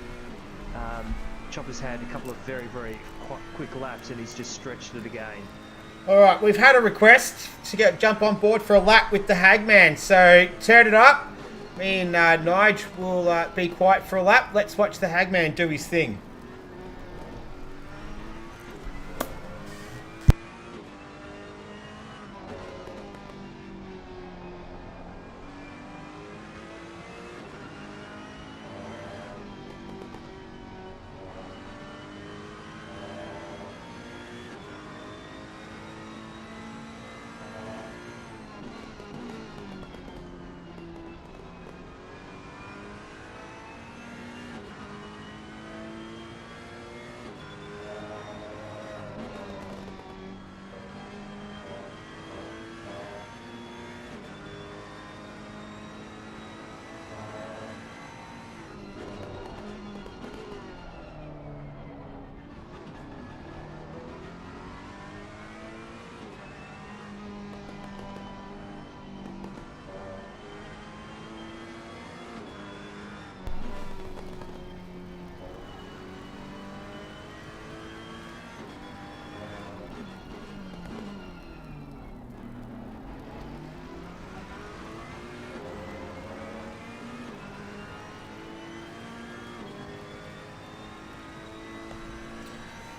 Chopper's had a couple of very, very quick laps and he's just stretched it again. All right, we've had a request to jump on board for a lap with the Hagman. So turn it up. Me and Nige will be quiet for a lap. Let's watch the Hagman do his thing.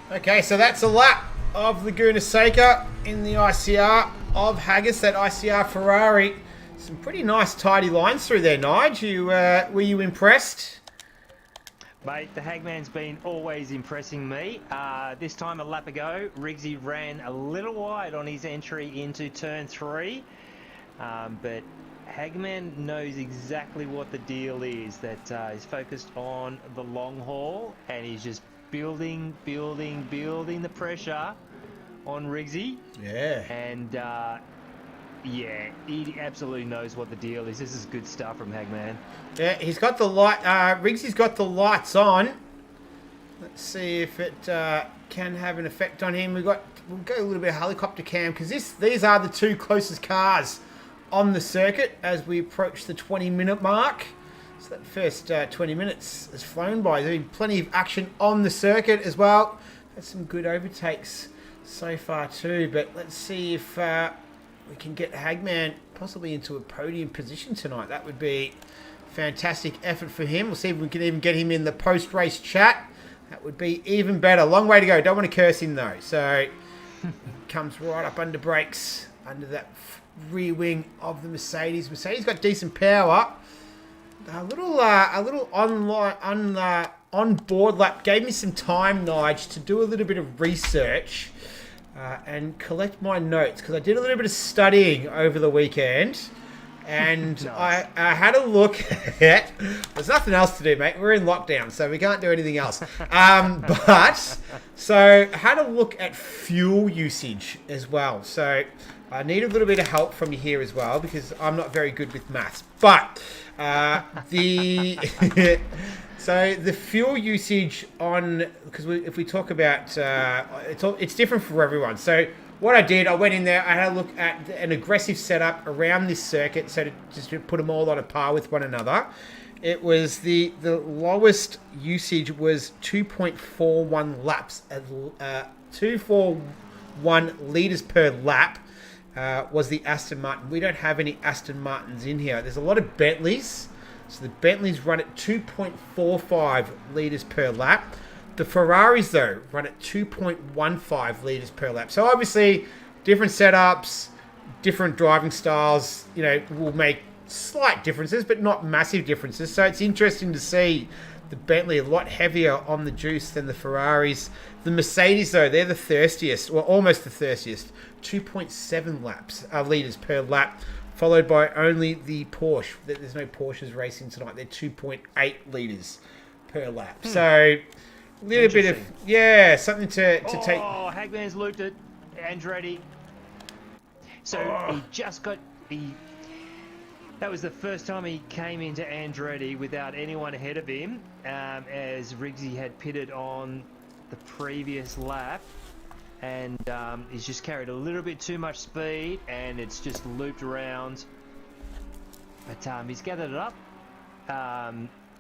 Okay, so that's a lap of Laguna Seca in the ICR of Haggis, that ICR Ferrari. Some pretty nice tidy lines through there, Nige. Were you impressed? Mate, the Hagman's been always impressing me. This time a lap ago, Riggsy ran a little wide on his entry into turn 3. But Hagman knows exactly what the deal is, that he's focused on the long haul and he's just building the pressure on Riggsy. Yeah. And yeah, he absolutely knows what the deal is. This is good stuff from Hagman. Yeah, he's got the light. Riggsy's got the lights on. Let's see if it can have an effect on him. We'll go a little bit of helicopter cam because these are the two closest cars on the circuit as we approach the 20-minute mark. So that first 20 minutes has flown by. There's been plenty of action on the circuit as well. Had some good overtakes so far too. But let's see if we can get Hagman possibly into a podium position tonight. That would be fantastic effort for him. We'll see if we can even get him in the post-race chat. That would be even better. Long way to go. Don't want to curse him though. So comes right up under brakes, under that rear wing of the Mercedes. Mercedes got decent power. A little on board lap gave me some time, Nige, to do a little bit of research and collect my notes because I did a little bit of studying over the weekend, and nice. I had a look at. There's nothing else to do, mate. We're in lockdown, so we can't do anything else. But so I had a look at fuel usage as well. So I need a little bit of help from you here as well because I'm not very good with maths, but. So the fuel usage on, because if we talk about, it's different for everyone. So what I did, I went in there, I had a look at an aggressive setup around this circuit, so to put them all on a par with one another. It was the lowest usage was 2.41 laps, 241 litres per lap was the Aston Martin. We don't have any Aston Martins in here. There's a lot of Bentleys, so the Bentleys run at 2.45 litres per lap. The Ferraris, though, run at 2.15 litres per lap. So obviously, different setups, different driving styles, will make slight differences, but not massive differences. So it's interesting to see the Bentley a lot heavier on the juice than the Ferraris. The Mercedes, though, they're the thirstiest, or almost the thirstiest, 2.7 litres per lap, followed by only the Porsche. There's no Porsches racing tonight. They're 2.8 litres per lap. So a little bit of, something to take. Oh, Hagman's looped it. Andretti. So he just got that was the first time he came into Andretti without anyone ahead of him, as Riggsy had pitted on the previous lap, and he's just carried a little bit too much speed, and it's just looped around. But he's gathered it up.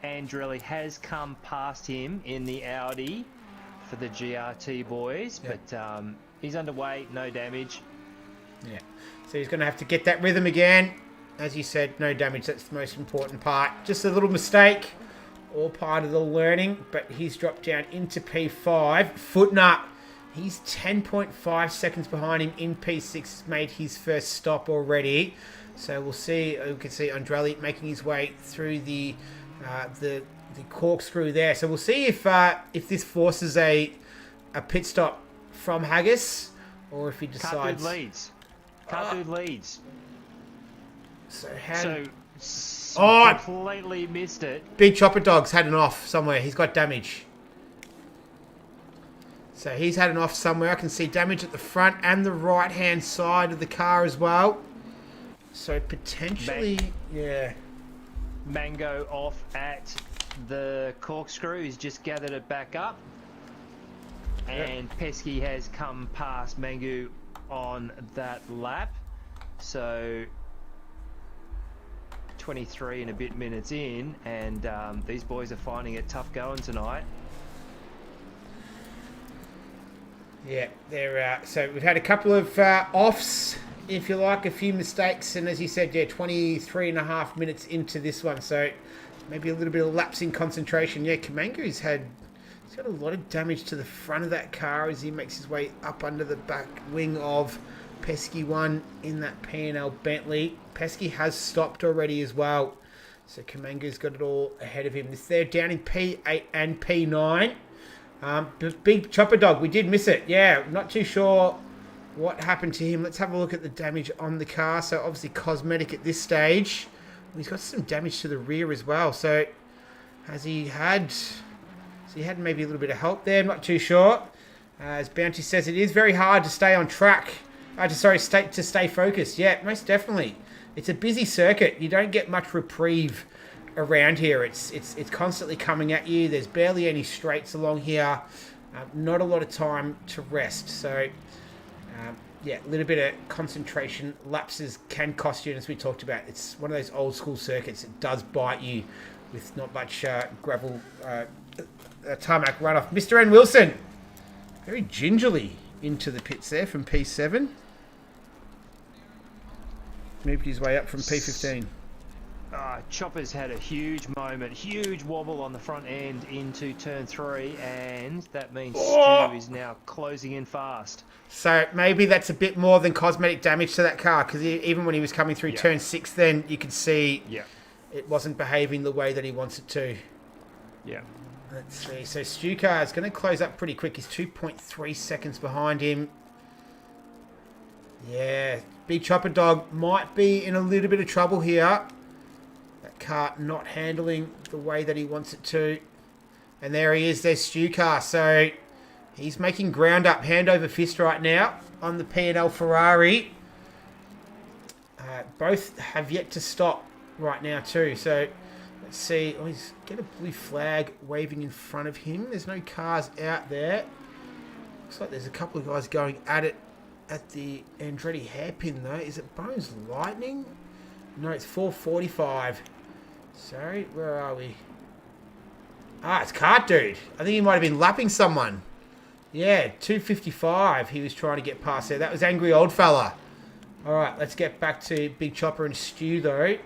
Andretti has come past him in the Audi for the GRT boys, but he's underway, no damage. Yeah, so he's going to have to get that rhythm again. As you said, no damage. That's the most important part. Just a little mistake. All part of the learning. But he's dropped down into P5. Footner, he's 10.5 seconds behind him in P6. Made his first stop already. So we'll see. We can see Andretti making his way through the corkscrew there. So we'll see if this forces a pit stop from Haggis, or if he decides. Cartoon leads. So completely missed it. Big Chopper Dog's had an off somewhere. He's got damage. So he's had an off somewhere. I can see damage at the front and the right-hand side of the car as well. So potentially, Mango off at the corkscrew. He's just gathered it back up. And Pesky has come past Mango on that lap. So 23 and a bit minutes in, and these boys are finding it tough going tonight. Yeah, they're so we've had a couple of offs, if you like, a few mistakes, and as you said, 23 and a half minutes into this one, so maybe a little bit of lapse in concentration. Kamangu's he's got a lot of damage to the front of that car as he makes his way up under the back wing of Pesky one in that P&L Bentley. Pesky has stopped already as well, so Kamangu's got it all ahead of him. They're down in P8 and P9. Big Chopper Dog, we did miss it. Not too sure what happened to him. Let's have a look at the damage on the car. So obviously cosmetic at this stage. He's got some damage to the rear as well. So has he had? He had maybe a little bit of help there. I'm not too sure. As Bounty says, it is very hard to stay on track. To stay focused. Yeah, most definitely. It's a busy circuit. You don't get much reprieve around here. It's constantly coming at you. There's barely any straights along here. Not a lot of time to rest. So, a little bit of concentration lapses can cost you. And as we talked about, it's one of those old school circuits. It does bite you with not much gravel tarmac runoff. Mr. N. Wilson, very gingerly into the pits there from P7. Moved his way up from P15. Chopper's had a huge moment, huge wobble on the front end into turn 3, and that means Stu is now closing in fast. So maybe that's a bit more than cosmetic damage to that car, because even when he was coming through turn 6, then you could see it wasn't behaving the way that he wants it to. Yeah. Let's see. So Stu car is going to close up pretty quick. He's 2.3 seconds behind him. Yeah, Big Chopper Dog might be in a little bit of trouble here. That car not handling the way that he wants it to. And there he is, there's Stu car. So he's making ground up, hand over fist right now on the P&L Ferrari. Both have yet to stop right now too. So let's see. Oh, he's got a blue flag waving in front of him. There's no cars out there. Looks like there's a couple of guys going at it at the Andretti hairpin though. Is it Bones Lightning? No, it's 4:45. Sorry, where are we? Ah, it's Cart Dude. I think he might have been lapping someone. Yeah, 2:55. He was trying to get past there. That was Angry Old Fella. All right, let's get back to Big Chopper and Stu though.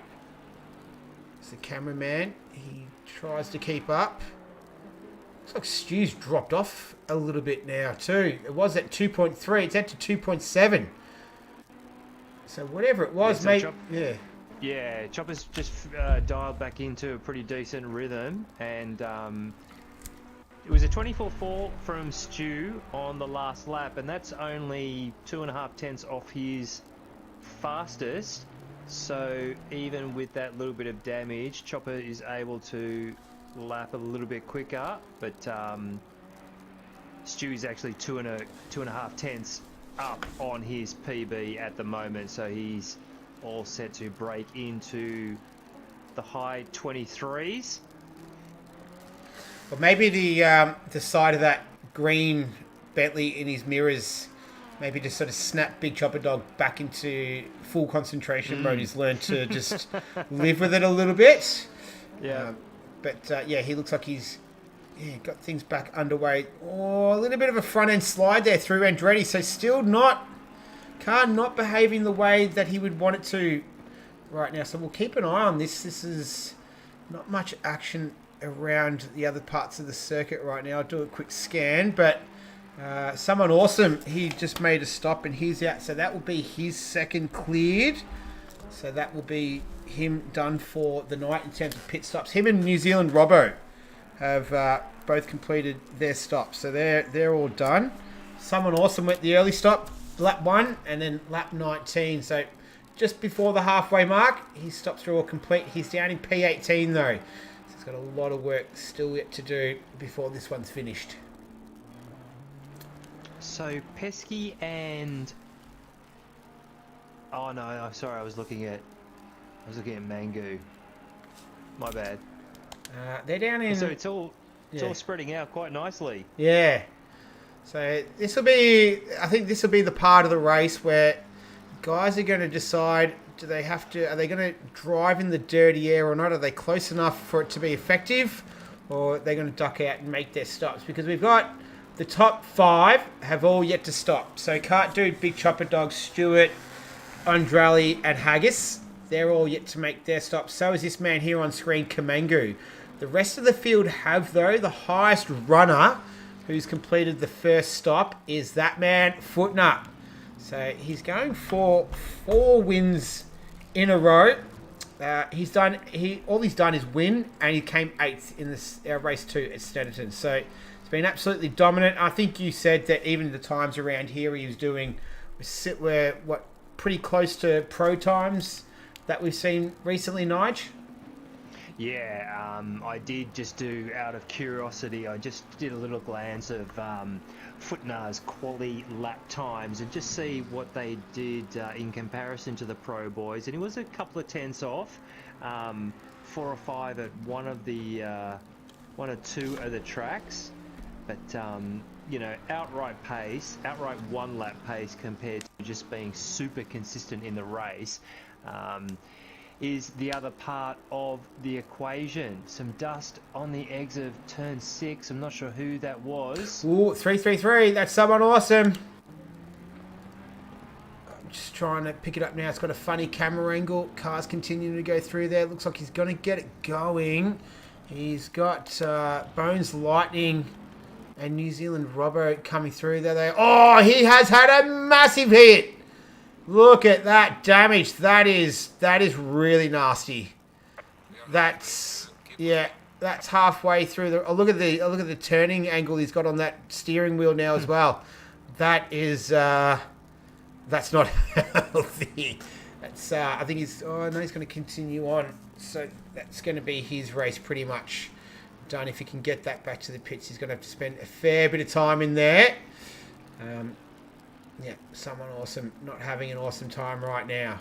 It's the cameraman. He tries to keep up. Looks like Stu's dropped off a little bit now too. It was at 2.3. It's at to 2.7. So whatever it was, Yeah, so mate. Yeah. Yeah, Chopper's just dialed back into a pretty decent rhythm, and it was a 24.4 from Stu on the last lap, and that's only 2.5 tenths off his fastest. So even with that little bit of damage, Chopper is able to lap a little bit quicker, but Stu is actually 2.5 tenths up on his PB at the moment, so he's all set to break into the high 23s. Well, maybe the side of that green Bentley in his mirrors, maybe just sort of snap Big Chopper Dog back into full concentration mode. He's learned to just live with it a little bit. Yeah. But yeah, he looks like he's got things back underway. Oh, a little bit of a front end slide there through Andretti. So still car not behaving the way that he would want it to right now. So we'll keep an eye on this. This is not much action around the other parts of the circuit right now. I'll do a quick scan, but someone awesome. He just made a stop and he's out. So that will be his second cleared. So that will be him done for the night in terms of pit stops. Him and New Zealand Robbo have both completed their stops. So they're all done. Someone awesome went the early stop, lap 1 and then lap 19. So just before the halfway mark, his stops are all complete. He's down in P18 though. So he's got a lot of work still yet to do before this one's finished. So Pesky and... Oh no, I'm sorry, I was looking at Mangu. My bad. They're down in... So it's all spreading out quite nicely. Yeah. So this will be... I think this will be the part of the race where guys are going to decide, are they going to drive in the dirty air or not? Are they close enough for it to be effective? Or are they going to duck out and make their stops? Because we've got the top 5 have all yet to stop. So Cart Dude, Big Chopper Dog, Stewart, Andrali and Haggis. They're all yet to make their stops. So is this man here on screen, Kamangu. The rest of the field have, though. The highest runner who's completed the first stop is that man, Footner. So he's going for 4 wins in a row. All he's done is win, and he came 8th in this race 2 at Snetterton. So it's been absolutely dominant. I think you said that even the times around here he was doing were pretty close to pro times that we've seen recently, Nige? Yeah, I did just do, out of curiosity, I just did a little glance of Footner's quali lap times and just see what they did in comparison to the pro boys. And it was a couple of tenths off, 4 or 5 at one or 2 of the tracks. But, you know, outright one lap pace compared to just being super consistent in the race, is the other part of the equation. Some dust on the eggs of turn 6. I'm not sure who that was. Ooh, 333. That's someone awesome. I'm just trying to pick it up now. It's got a funny camera angle. Cars continuing to go through there. Looks like he's going to get it going. He's got Bones Lightning and New Zealand Robbo coming through there. Oh, he has had a massive hit. Look at that damage. That is really nasty. That's halfway through the. Oh, look at the turning angle he's got on that steering wheel now as well. That is that's not healthy. That's I think he's he's going to continue on. So that's going to be his race pretty much done. If he can get that back to the pits, he's going to have to spend a fair bit of time in there. Yeah, someone awesome not having an awesome time right now.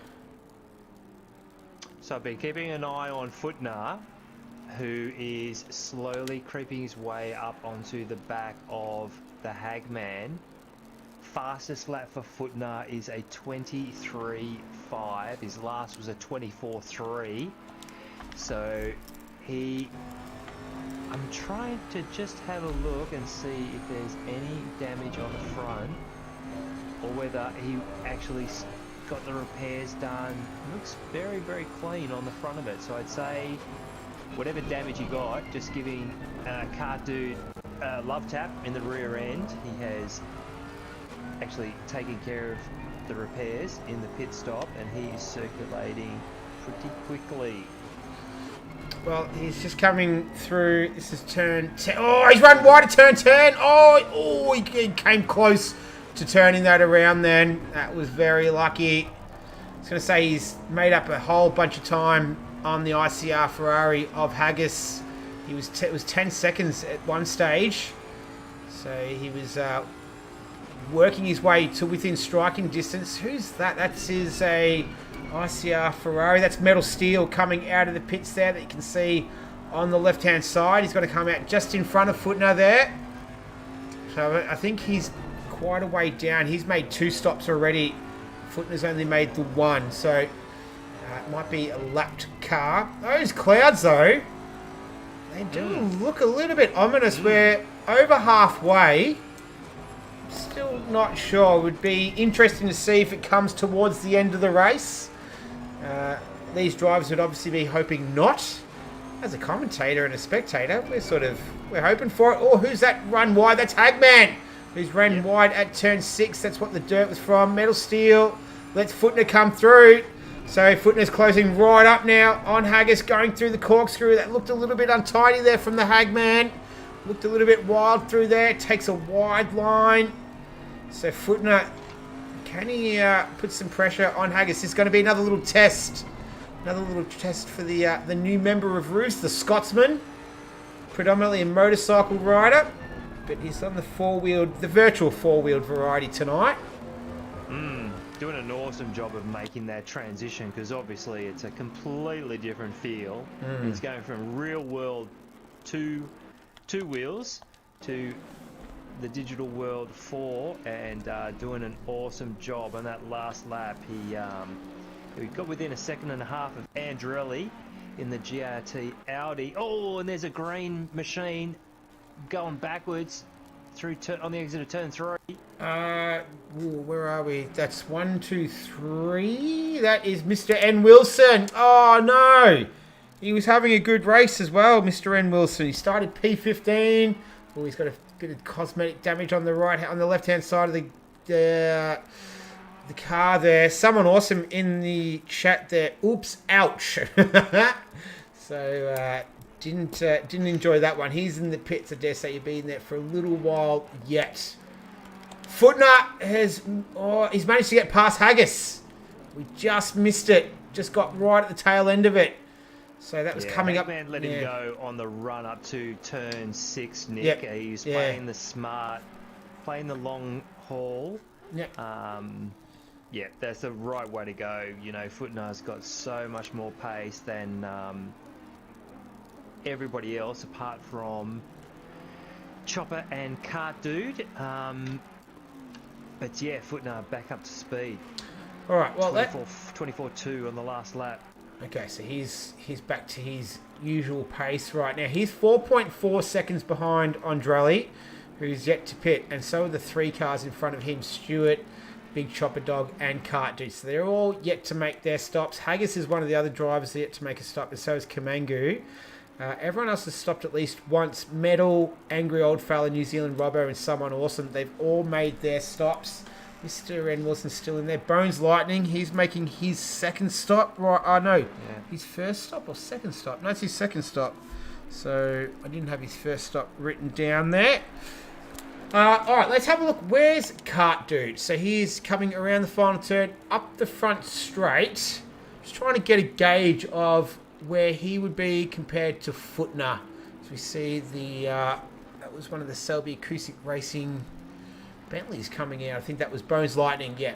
So I've been keeping an eye on Footner, who is slowly creeping his way up onto the back of the Hagman. fastest lap for Footner is a 23.5. His last was a 24.3. So I'm trying to just have a look and see if there's any damage on the front, or whether he actually got the repairs done. It looks very, very clean on the front of it. So I'd say whatever damage he got, just giving Cart Dude a love tap in the rear end. He has actually taken care of the repairs in the pit stop, and he is circulating pretty quickly. Well, he's just coming through. This is turn 10. Oh, he's run wide at turn 10. Oh, he came close to turning that around then. That was very lucky. I was going to say he's made up a whole bunch of time on the ICR Ferrari of Haggis. It was 10 seconds at one stage. So he was working his way to within striking distance. Who's that? That's his ICR Ferrari. That's Metal Steel coming out of the pits there that you can see on the left-hand side. He's going to come out just in front of Footner there. So I think he's quite a way down. He's made 2 stops already. Footner's only made the 1. So it might be a lapped car. Those clouds, though, they do look a little bit ominous. We're over halfway. Still not sure. It would be interesting to see if it comes towards the end of the race. These drivers would obviously be hoping not. As a commentator and a spectator, we're hoping for it. Oh, who's that run wide? That's Hagman, who's ran wide at turn 6. That's what the dirt was from. Metal Steel lets Footner come through. So Footner's closing right up now on Haggis, going through the corkscrew. That looked a little bit untidy there from the Hagman. Looked a little bit wild through there. Takes a wide line. So Footner, can he put some pressure on Haggis? This is going to be another little test. Another little test for the new member of ROOZ, the Scotsman. Predominantly a motorcycle rider, but he's on the virtual four-wheeled variety tonight. Doing an awesome job of making that transition, because obviously it's a completely different feel. He's going from real world two wheels to the digital world 4, and doing an awesome job on that last lap. He got within a second and a half of Andrelli in the GRT Audi. Oh, and there's a green machine going backwards through on the exit of turn 3. Where are we? That's 1, 2, 3. That is Mr. N. Wilson. Oh, no. He was having a good race as well, Mr. N. Wilson. He started P15. Oh, he's got a bit of cosmetic damage on the left-hand side of the car there. Someone awesome in the chat there. Oops, ouch. So, didn't enjoy that one. He's in the pits. I dare say you've been there for a little while yet. Footner he's managed to get past Haggis. We just missed it. Just got right at the tail end of it. So that was coming up. Man let him go on the run up to turn 6, Nick. He's playing the smart, playing the long haul. That's the right way to go. You know, Footner's got so much more pace than everybody else, apart from Chopper and Cart Dude. But yeah, Footner back up to speed. All right, well, 24.2 on the last lap. Okay, so he's back to his usual pace right now. He's 4.4 seconds behind Andrelli, who's yet to pit, and so are the 3 cars in front of him, Stewart, Big Chopper Dog, and Cart Dude. So they're all yet to make their stops. Haggis is one of the other drivers yet to make a stop, and so is Kamangu. Everyone else has stopped at least once. Metal, Angry Old Fella, New Zealand Robbo, and Someone Awesome. They've all made their stops. Mr. N. Wilson's still in there. Bones Lightning, he's making his second stop. Right? His first stop or second stop? No, it's his second stop. So I didn't have his first stop written down there. All right, let's have a look. Where's Cart Dude? So he's coming around the final turn, up the front straight. Just trying to get a gauge of where he would be compared to Footner. So we see that was one of the Selby Acoustic Racing Bentleys coming out. I think that was Bones Lightning, yeah.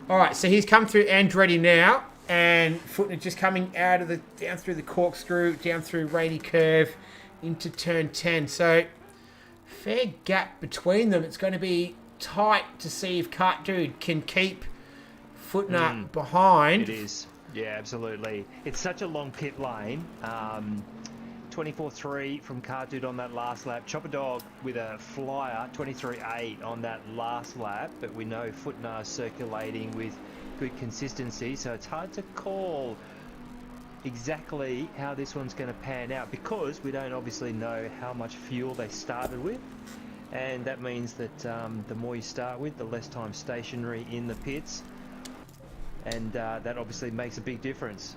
All right, so he's come through Andretti now, and Footner just coming out of down through the corkscrew, down through Rainy Curve into turn 10. So fair gap between them. It's going to be tight to see if Cart Dude can keep Footner behind. It is. Yeah, absolutely. It's such a long pit lane. 24.3 from Cart Dude on that last lap. Chopper Dog with a flyer, 23.8 on that last lap. But we know Footner circulating with good consistency, so it's hard to call exactly how this one's going to pan out because we don't obviously know how much fuel they started with, and that means that the more you start with, the less time stationary in the pits, and that obviously makes a big difference.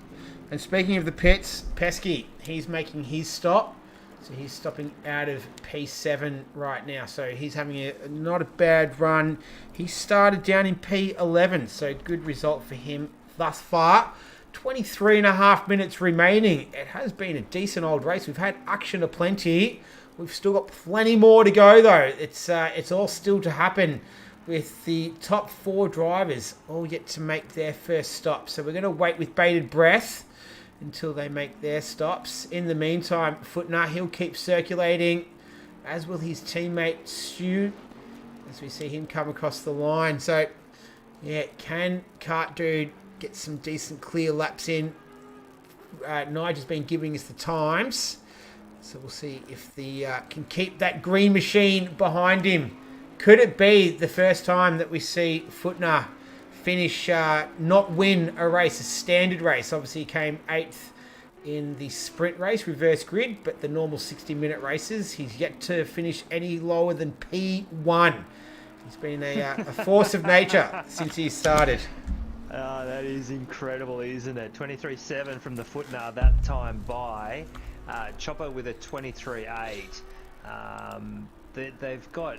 And speaking of the pits, Pesky, he's making his stop. So he's stopping out of P7 right now. So he's having not a bad run. He started down in P11, so good result for him thus far. 23 and a half minutes remaining. It has been a decent old race. We've had action aplenty. We've still got plenty more to go, though. It's all still to happen with the top 4 drivers all yet to make their first stop. So we're going to wait with bated breath until they make their stops. In the meantime, Footner, he'll keep circulating, as will his teammate Stu, as we see him come across the line. So, yeah, can Cart Dude get some decent clear laps in? Nigel's been giving us the times, so we'll see if the can keep that green machine behind him. Could it be the first time that we see Footner finish, not win a race, a standard race? Obviously, he came 8th in the sprint race, reverse grid, but the normal 60-minute races, he's yet to finish any lower than P1. He's been a force of nature since he started. Oh, that is incredible, isn't it? 23.7 from the Footner that time by. Chopper with a 23.8. They've got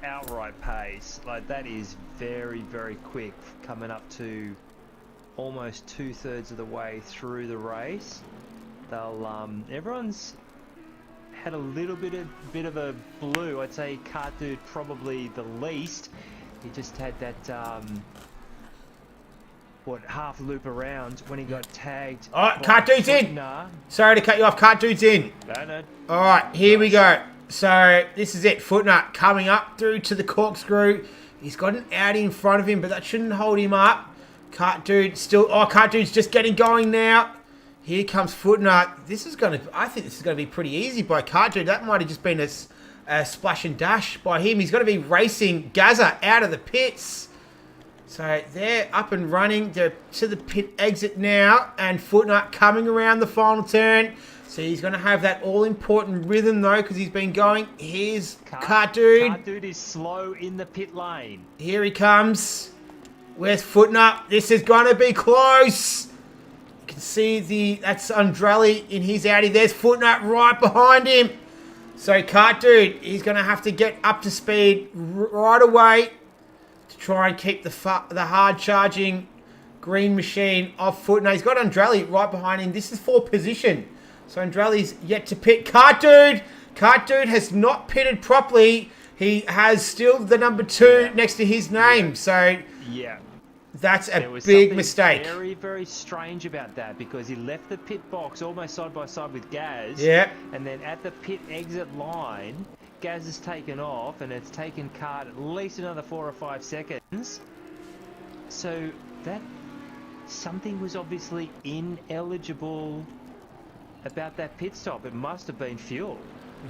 outright pace. Like, that is very, very quick, coming up to almost 2/3 of the way through the race. They'll everyone's had a little bit of a blue. I'd say Cart Dude probably the least. He just had that half loop around when he got tagged. All right, Cart Dude's in. Sorry to cut you off. Cart Dude's in. No. All right, here we go. So this is it. Footner coming up through to the corkscrew. He's got an Audi in front of him, but that shouldn't hold him up. Cart Dude still. Oh, Cart Dude's just getting going now. Here comes Footner. I think this is going to be pretty easy by Cart Dude. That might have just been a splash and dash by him. He's going to be racing Gaza out of the pits. So they're up and running. They're to the pit exit now, and Footner coming around the final turn. So he's going to have that all-important rhythm, though, because he's been going. Here's Cart Dude. Cart Dude is slow in the pit lane. Here he comes. Where's Footner? This is going to be close. You can see that's Andrali in his Audi. There's Footner right behind him. So Cart Dude, he's going to have to get up to speed right away to try and keep the hard-charging green machine off Footner. He's got Andrali right behind him. This is for position. So Andrali's yet to pit. Cart Dude has not pitted properly. He has still the number 2 next to his name. So that's a big mistake. Very, very strange about that, because he left the pit box almost side by side with Gaz. Yeah. And then at the pit exit line, Gaz has taken off, and it's taken Cart at least another 4 or 5 seconds. So that something was obviously ineligible about that pit stop. It must have been fuel.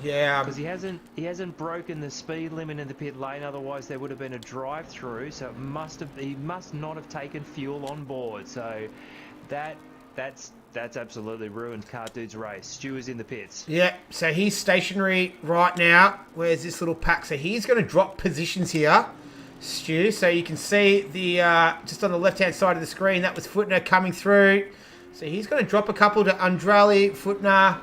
Yeah, because he hasn't broken the speed limit in the pit lane. Otherwise, there would have been a drive-through. So he must not have taken fuel on board. So that's absolutely ruined Cart Dude's race. Stu is in the pits. Yeah, so he's stationary right now. Where's this little pack? So he's going to drop positions here, Stu. So you can see the just on the left-hand side of the screen, that was Footner coming through. So he's going to drop a couple to Andrali, Footner.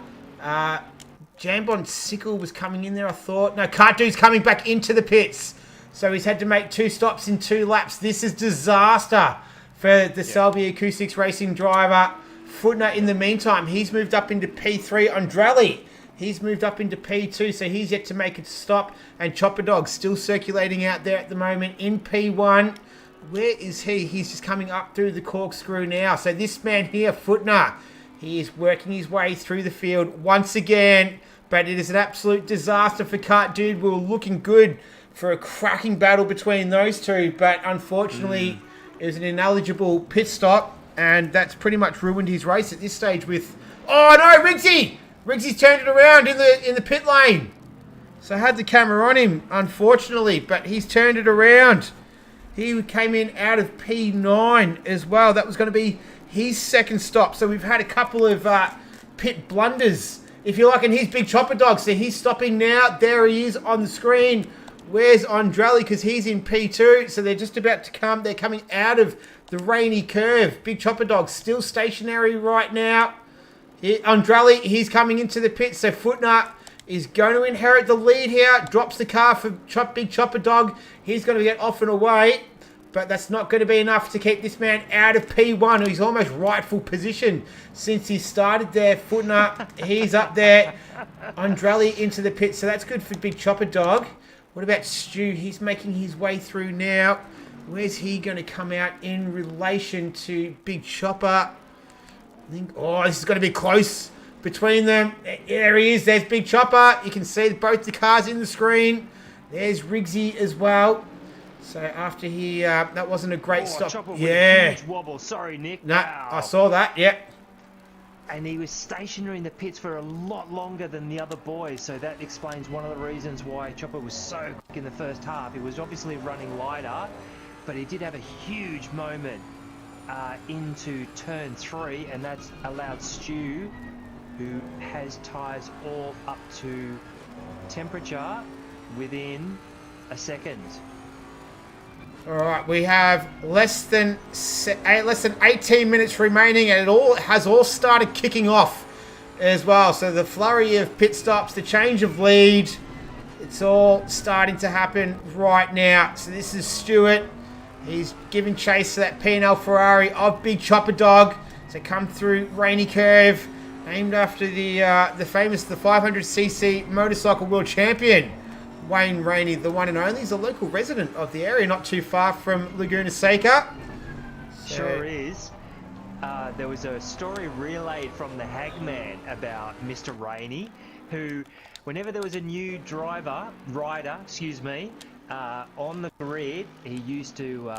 Jambon Sickle was coming in there, I thought. No, Cart Dude's coming back into the pits. So he's had to make 2 stops in 2 laps. This is disaster for the Selby Acoustics Racing driver. Footner, in the meantime, he's moved up into P3. Andrali, he's moved up into P2, so he's yet to make a stop. And Chopper Dog still circulating out there at the moment in P1. Where is he? He's just coming up through the corkscrew now. So this man here, Footner, he is working his way through the field once again. But it is an absolute disaster for Cart Dude. We were looking good for a cracking battle between those two, but unfortunately it was an ineligible pit stop, and that's pretty much ruined his race at this stage with... Oh no, Riggsy! Riggsy's turned it around in the pit lane. So I had the camera on him, unfortunately, but he's turned it around. He came in out of P9 as well. That was going to be his second stop. So we've had a couple of pit blunders, if you like, and he's Big Chopper Dog. So he's stopping now. There he is on the screen. Where's Andrali? Because he's in P2. So they're just about to come. They're coming out of the rainy curve. Big Chopper Dog still stationary right now. Andrali, he's coming into the pit. So Footner is going to inherit the lead here. Drops the car for Big Chopper Dog. He's going to get off and away. But that's not going to be enough to keep this man out of P1. He's almost rightful position since he started there. Footner, he's up there. Andrali into the pit. So that's good for Big Chopper Dog. What about Stu? He's making his way through now. Where's he going to come out in relation to Big Chopper? I think, oh, this is going to be close between them. There he is. There's Big Chopper. You can see both the cars in the screen. There's Riggsy as well. So after he, that wasn't a great stop. Chopper with a huge wobble. Sorry, Nick. No, wow. I saw that. Yeah. And he was stationary in the pits for a lot longer than the other boys, so that explains one of the reasons why Chopper was so quick in the first half. He was obviously running lighter, but he did have a huge moment into turn 3, and that's allowed Stu, who has tyres all up to temperature, within a second. All right, we have less than 18 minutes remaining, and it has all started kicking off as well. So the flurry of pit stops, the change of lead, it's all starting to happen right now. So this is Stewart. He's giving chase to that P&L Ferrari of Big Chopper Dog. So come through Rainy Curve, named after the 500cc motorcycle world champion, Wayne Rainey, the one and only. He's a local resident of the area, not too far from Laguna Seca. Sure is. There was a story relayed from the Hagman about Mr. Rainey, who, whenever there was a new rider, on the grid, he used to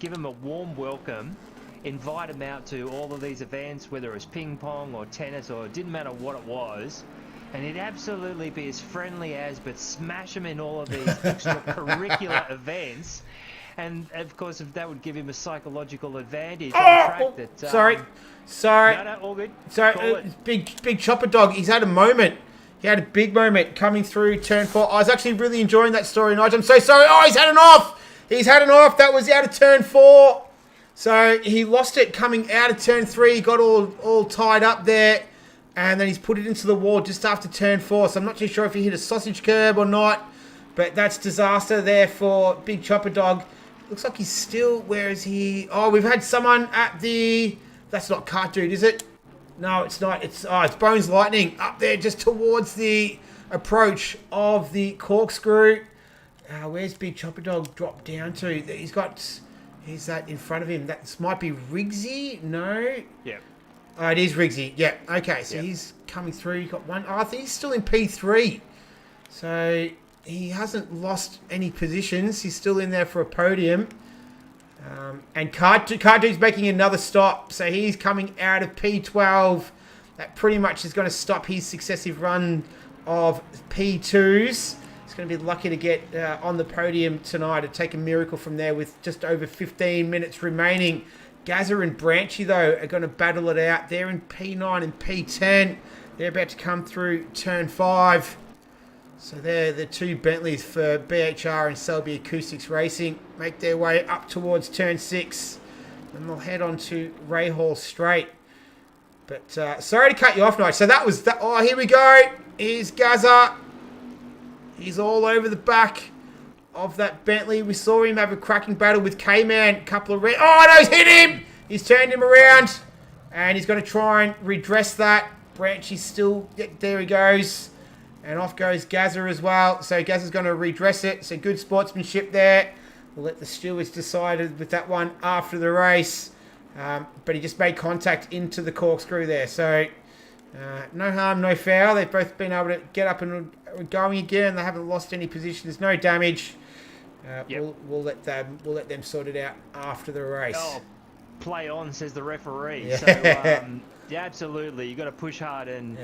give him a warm welcome, invite him out to all of these events, whether it was ping pong or tennis, or it didn't matter what it was. And he'd absolutely be as friendly as, but smash him in all of these extracurricular events. And, of course, that would give him a psychological advantage on track. Sorry. No, all good. Sorry, Big Chopper Dog, he's had a moment. He had a big moment coming through turn 4. I was actually really enjoying that story, Nigel. I'm so sorry. Oh, he's had an off. That was out of turn 4. So he lost it coming out of turn 3. He got all tied up there. And then he's put it into the wall just after turn 4. So I'm not too sure if he hit a sausage curb or not. But that's disaster there for Big Chopper Dog. Looks like he's still... Where is he? Oh, we've had someone at the... That's not Cart Dude, is it? No, it's not. It's Bones Lightning up there just towards the approach of the corkscrew. Where's Big Chopper Dog dropped down to? He's that in front of him. That might be Riggsy? No? Yeah. Oh, it is Riggsy. Yeah. Okay, so he's coming through. He's got one. Oh, I think he's still in P3. So he hasn't lost any positions. He's still in there for a podium. And Cardude's making another stop. So he's coming out of P12. That pretty much is going to stop his successive run of P2s. He's going to be lucky to get on the podium tonight to take a miracle from there with just over 15 minutes remaining. Gazza and Branchy, though, are going to battle it out. They're in P9 and P10. They're about to come through turn 5. So they're the two Bentleys for BHR and Selby Acoustics Racing. Make their way up towards turn 6. And they'll head on to Rahal Straight. But sorry to cut you off, Nigel. So that was that. Oh, here we go. Here's Gazza. He's all over the back of that Bentley. We saw him have a cracking battle with K-Man. Oh, no, he's hit him! He's turned him around. And he's going to try and redress that. Branchy's still... There he goes. And off goes Gazza as well. So Gazza's going to redress it. So good sportsmanship there. We'll let the stewards decide with that one after the race. But he just made contact into the corkscrew there. So no harm, no foul. They've both been able to get up and going again. They haven't lost any position. There's no damage. Yep. We'll let them sort it out after the race. Oh, play on, says the referee. Yeah. So, yeah, absolutely. You got to push hard, and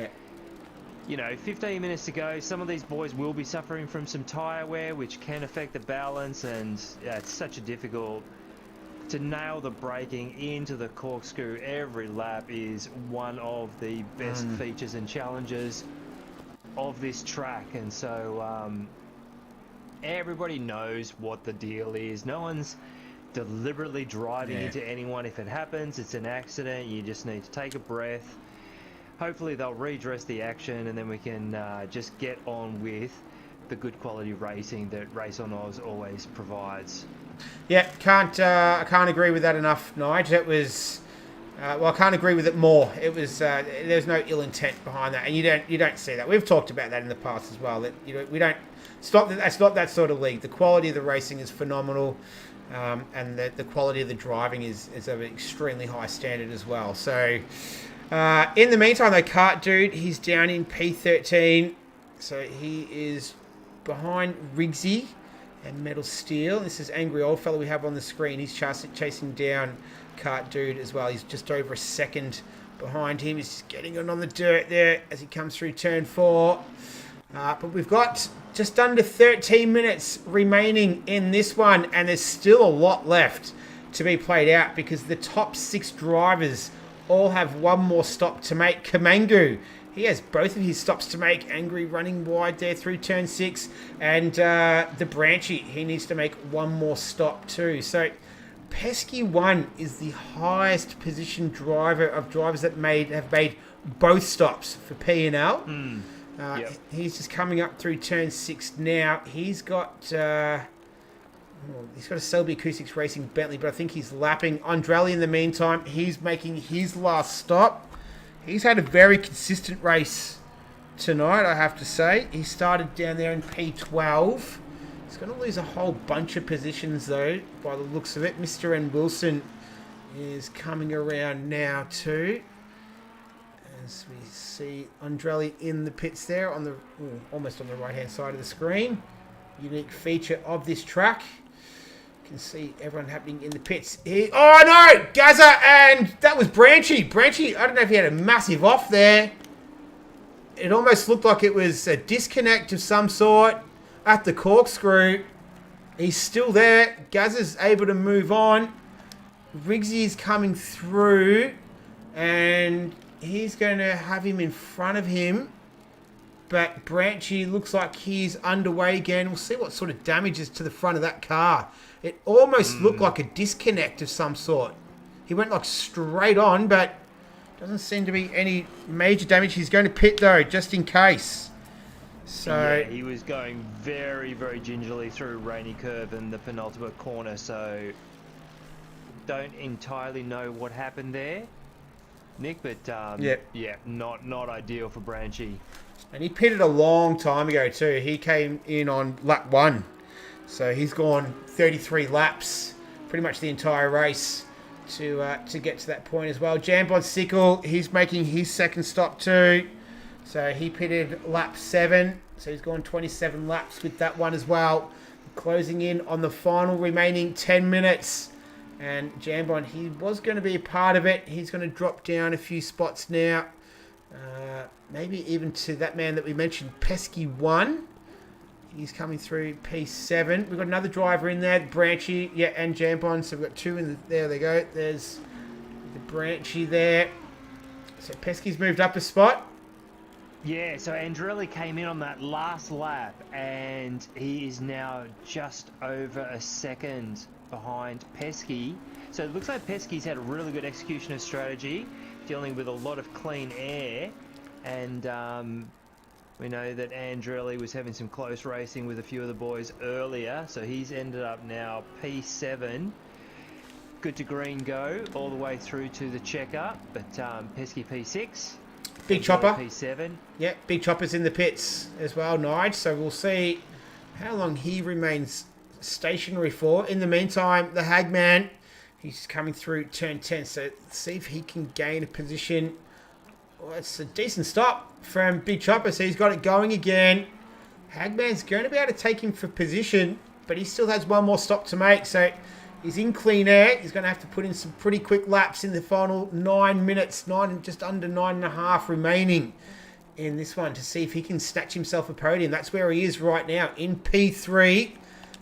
you know, 15 minutes to go. Some of these boys will be suffering from some tyre wear, which can affect the balance, and yeah, it's such a difficult to nail the braking into the corkscrew every lap is one of the best features and challenges of this track. And so everybody knows what the deal is. No one's deliberately driving into anyone. If it happens, it's an accident. You just need to take a breath. Hopefully they'll redress the action, and then we can just get on with the good quality racing that Race on Oz always provides. Yeah, I can't agree with that enough, Nige. It was, I can't agree with it more. It was, there's no ill intent behind that, and you don't see that. We've talked about that in the past as well. That we don't stop. That's not that sort of league. The quality of the racing is phenomenal, and the quality of the driving is of an extremely high standard as well. So, in the meantime, though, Kart Dude, he's down in P13, so he is behind Riggsy and Metal Steel. This is Angry Old Fellow we have on the screen. He's chasing down Kart Dude as well. He's just over a second behind him. He's just getting on the dirt there as he comes through turn 4. But we've got just under 13 minutes remaining in this one, and there's still a lot left to be played out because the top 6 drivers all have one more stop to make. Kamangu, he has both of his stops to make. Angry running wide there through turn 6. And the Branchy, he needs to make one more stop too. So Pesky 1 is the highest position driver of drivers that have made both stops for P&L. He's just coming up through turn 6 now. He's got a Selby Acoustics Racing Bentley, but I think he's lapping. Andrali in the meantime, he's making his last stop. He's had a very consistent race tonight, I have to say. He started down there in P12. He's going to lose a whole bunch of positions, though, by the looks of it. Mr. N. Wilson is coming around now, too. As we see Andrali in the pits there, almost on the right-hand side of the screen. Unique feature of this track. You can see everyone happening in the pits. Oh no! Gaza, and that was Branchy. Branchy, I don't know if he had a massive off there. It almost looked like it was a disconnect of some sort at the corkscrew. He's still there. Gaza's able to move on. Riggsy's coming through, and he's going to have him in front of him. But Branchy looks like he's underway again. We'll see what sort of damage is to the front of that car. It almost looked like a disconnect of some sort. He went like straight on, but doesn't seem to be any major damage. He's going to pit though, just in case. So yeah, he was going very, very gingerly through Rainy Curve and the penultimate corner. So don't entirely know what happened there, Nick. But yeah, not ideal for Branchy. And he pitted a long time ago too. He came in on lap 1. So he's gone 33 laps, pretty much the entire race, to get to that point as well. Jambon Sickle, he's making his second stop too. So he pitted lap 7. So he's gone 27 laps with that one as well. Closing in on the final remaining 10 minutes. And Jambon, he was going to be a part of it. He's going to drop down a few spots now. Maybe even to that man that we mentioned, Pesky 1. He's coming through P7. We've got another driver in there, Branchy, and Jambon. So we've got 2 there they go. There's the Branchy there. So Pesky's moved up a spot. Yeah, so Andrelli came in on that last lap, and he is now just over a second behind Pesky. So it looks like Pesky's had a really good execution of strategy, dealing with a lot of clean air, and we know that Andrelli was having some close racing with a few of the boys earlier, so he's ended up now P7. Good to green go all the way through to the checker, but Pesky P6. Big Chopper. P7. Yeah, Big Chopper's in the pits as well, Nige. So we'll see how long he remains stationary for. In the meantime, the Hagman, he's coming through turn 10. So let's see if he can gain a position. Well, it's a decent stop from Big Chopper. So he's got it going again. Hagman's going to be able to take him for position. but he still has one more stop to make. So he's in clean air. He's going to have to put in some pretty quick laps in the final 9 minutes, just under 9.5 remaining in this one to see if he can snatch himself a podium. That's where he is right now in P3.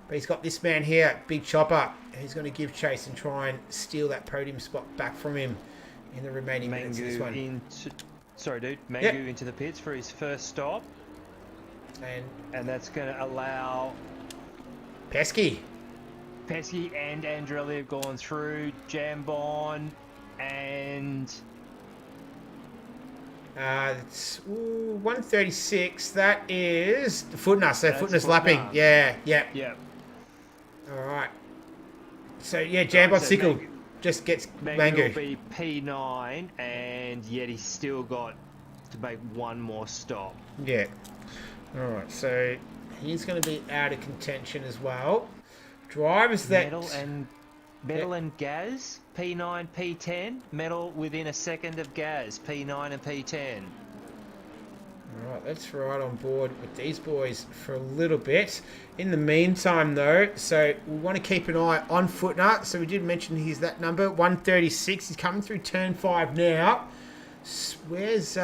But he's got this man here, Big Chopper, who's going to give chase and try and steal that podium spot back from him in the remaining minutes of this one. Mangu into the pits for his first stop. And that's going to allow Pesky and Andrelli have gone through. Jambon and it's 136. That is Footner. So Footner's Footner. lapping. Yeah. All right. So yeah, Jambon Sickle just gets Mangu. will be P9, and yet he's still got to make one more stop. Yeah. All right. So he's going to be out of contention as well. Drivers that Metal and Gaz, P9, P10. Metal within a second of Gaz, P9 and P10. All right, let's ride on board with these boys for a little bit. In the meantime, though, so we want to keep an eye on Footner. So we did mention he's that number, 136. He's coming through turn 5 now. Where's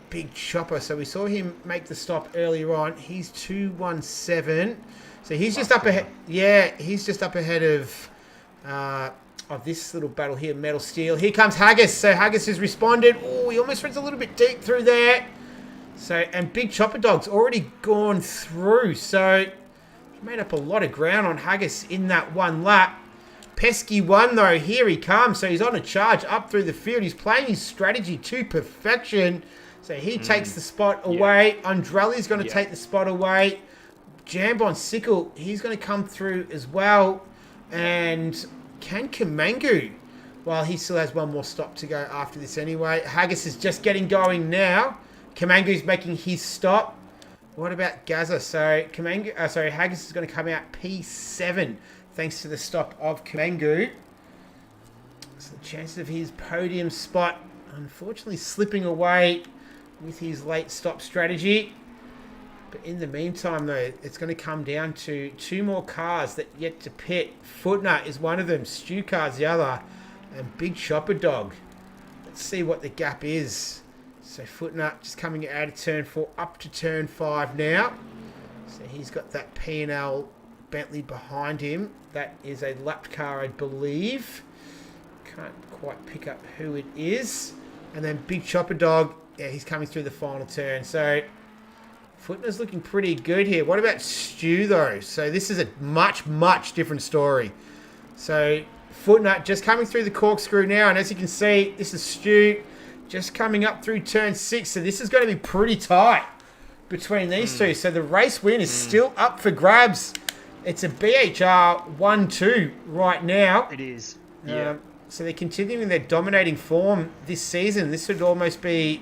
Big Chopper? So we saw him make the stop earlier on. He's 217. So he's just up ahead. Yeah, he's just up ahead of this little battle here, Metal Steel. Here comes Haggis. So Haggis has responded. Oh, he almost runs a little bit deep through there. So, and Big Chopper Dog's already gone through. So he made up a lot of ground on Haggis in that one lap. Pesky won though. Here he comes. So he's on a charge up through the field. He's playing his strategy to perfection. So he takes the spot away. Andrelli's going to take the spot away. Jambon Sickle, he's going to come through as well. And can Kamangu, well, he still has one more stop to go after this anyway. Haggis is just getting going now. Kamangu's making his stop. What about Gaza? So Haggis is going to come out P7 thanks to the stop of Kamangu. So the chances of his podium spot unfortunately slipping away with his late stop strategy. But in the meantime, though, it's going to come down to 2 more cars that yet to pit. Footner is one of them, Stu Car's the other, and Big Chopper Dog. Let's see what the gap is. So Footner just coming out of turn 4 up to turn 5 now. So he's got that P&L Bentley behind him. That is a lapped car, I believe. Can't quite pick up who it is. And then Big Chopper Dog, yeah, he's coming through the final turn. So Footner's looking pretty good here. What about Stu, though? So this is a much, much different story. So Footner just coming through the corkscrew now. And as you can see, this is Stu just coming up through turn 6. So this is going to be pretty tight between these two. So the race win is still up for grabs. It's a BHR 1-2 right now. It is. So they're continuing their dominating form this season. This would almost be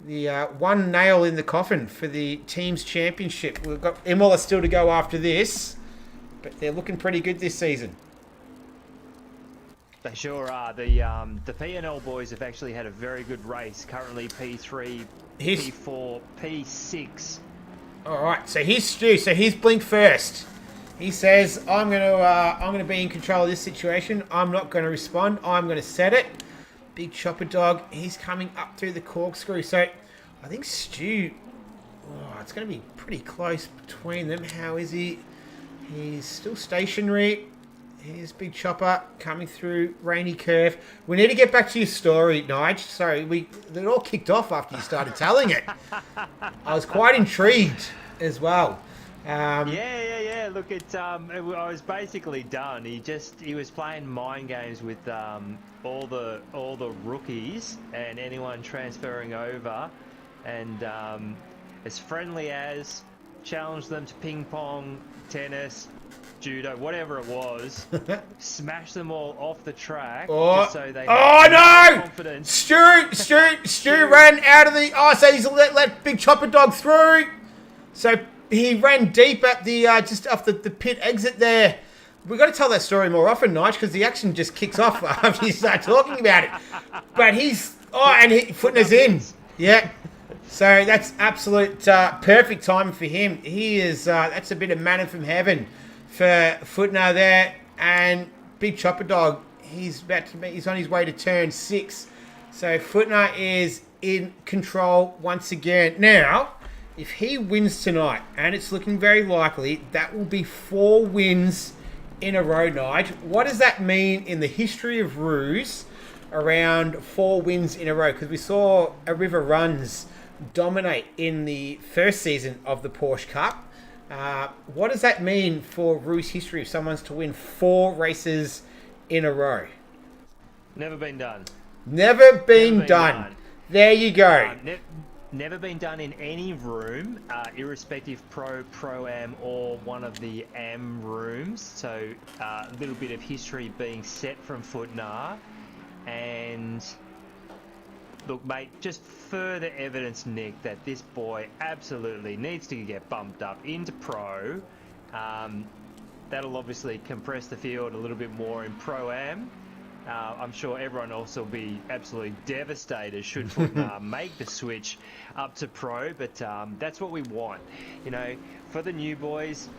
the one nail in the coffin for the team's championship. We've got Imola still to go after this, but they're looking pretty good this season. They sure are. The P&L boys have actually had a very good race. Currently P3, P4, P6. All right, so here's Stu. So he's blinked first. He says, I'm gonna be in control of this situation. I'm not going to respond. I'm going to set it. Big Chopper Dog, he's coming up through the corkscrew. So I think Stu, it's going to be pretty close between them. How is he? He's still stationary. Here's Big Chopper coming through Rainy Curve. We need to get back to your story, Nige. Sorry, it all kicked off after you started telling it. I was quite intrigued as well. Yeah. Look, I was basically done. He was playing mind games with all the rookies and anyone transferring over, and as friendly as challenged them to ping pong, tennis, judo, whatever it was, smash them all off the track just so they had confidence. Stu ran out of the... so he's let Big Chopper Dog through. So he ran deep at the just off the pit exit there. We've got to tell that story more often, Nige, because the action just kicks off after you start talking about it. But Footner's in. Yeah. So that's absolute perfect timing for him. He is, that's a bit of manna from heaven for Footner there. And Big Chopper Dog, he's on his way to turn 6. So Footner is in control once again. Now, if he wins tonight, and it's looking very likely, that will be 4 wins in a row, Nige. What does that mean in the history of ROOZ around 4 wins in a row? Because we saw a River Runs dominate in the first season of the Porsche Cup. What does that mean for ROOZ history if someone's to win 4 races in a row? Never been done. Never been done. There you go. Never been done in any room, irrespective ProAm or one of the AM rooms. So a little bit of history being set from Footner. And look, mate, just further evidence, Nick, that this boy absolutely needs to get bumped up into Pro. That'll obviously compress the field a little bit more in ProAm. I'm sure everyone else will be absolutely devastated should Footner make the switch up to Pro, but that's what we want. You know, for the new boys,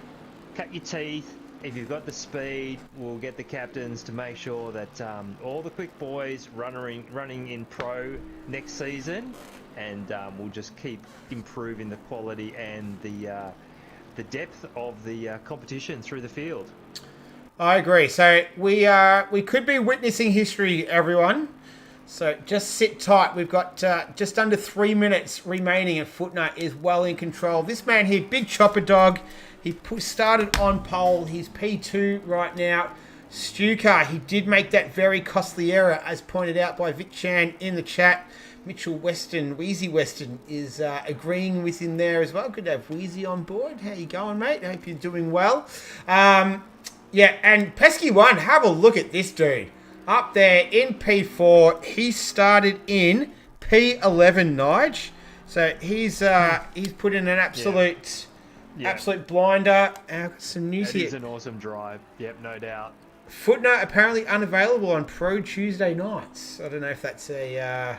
cut your teeth. If you've got the speed, we'll get the captains to make sure that all the quick boys running in Pro next season, and we'll just keep improving the quality and the depth of the competition through the field. I agree. So we could be witnessing history, everyone. So just sit tight. We've got just under 3 minutes remaining, and Footner is well in control. This man here, Big Chopper Dog, he started on pole. He's P2 right now. Stuka, he did make that very costly error, as pointed out by Vic Chan in the chat. Mitchell Weston, Wheezy Weston, is agreeing with him there as well. Good to have Wheezy on board. How you going, mate? I hope you're doing well. Yeah, and Pesky One, have a look at this dude. Up there in P4, he started in P11, Nige. So he's put in an absolute blinder. Some news here. It is an awesome drive. Yep, no doubt. Footner apparently unavailable on Pro Tuesday nights. I don't know if that's I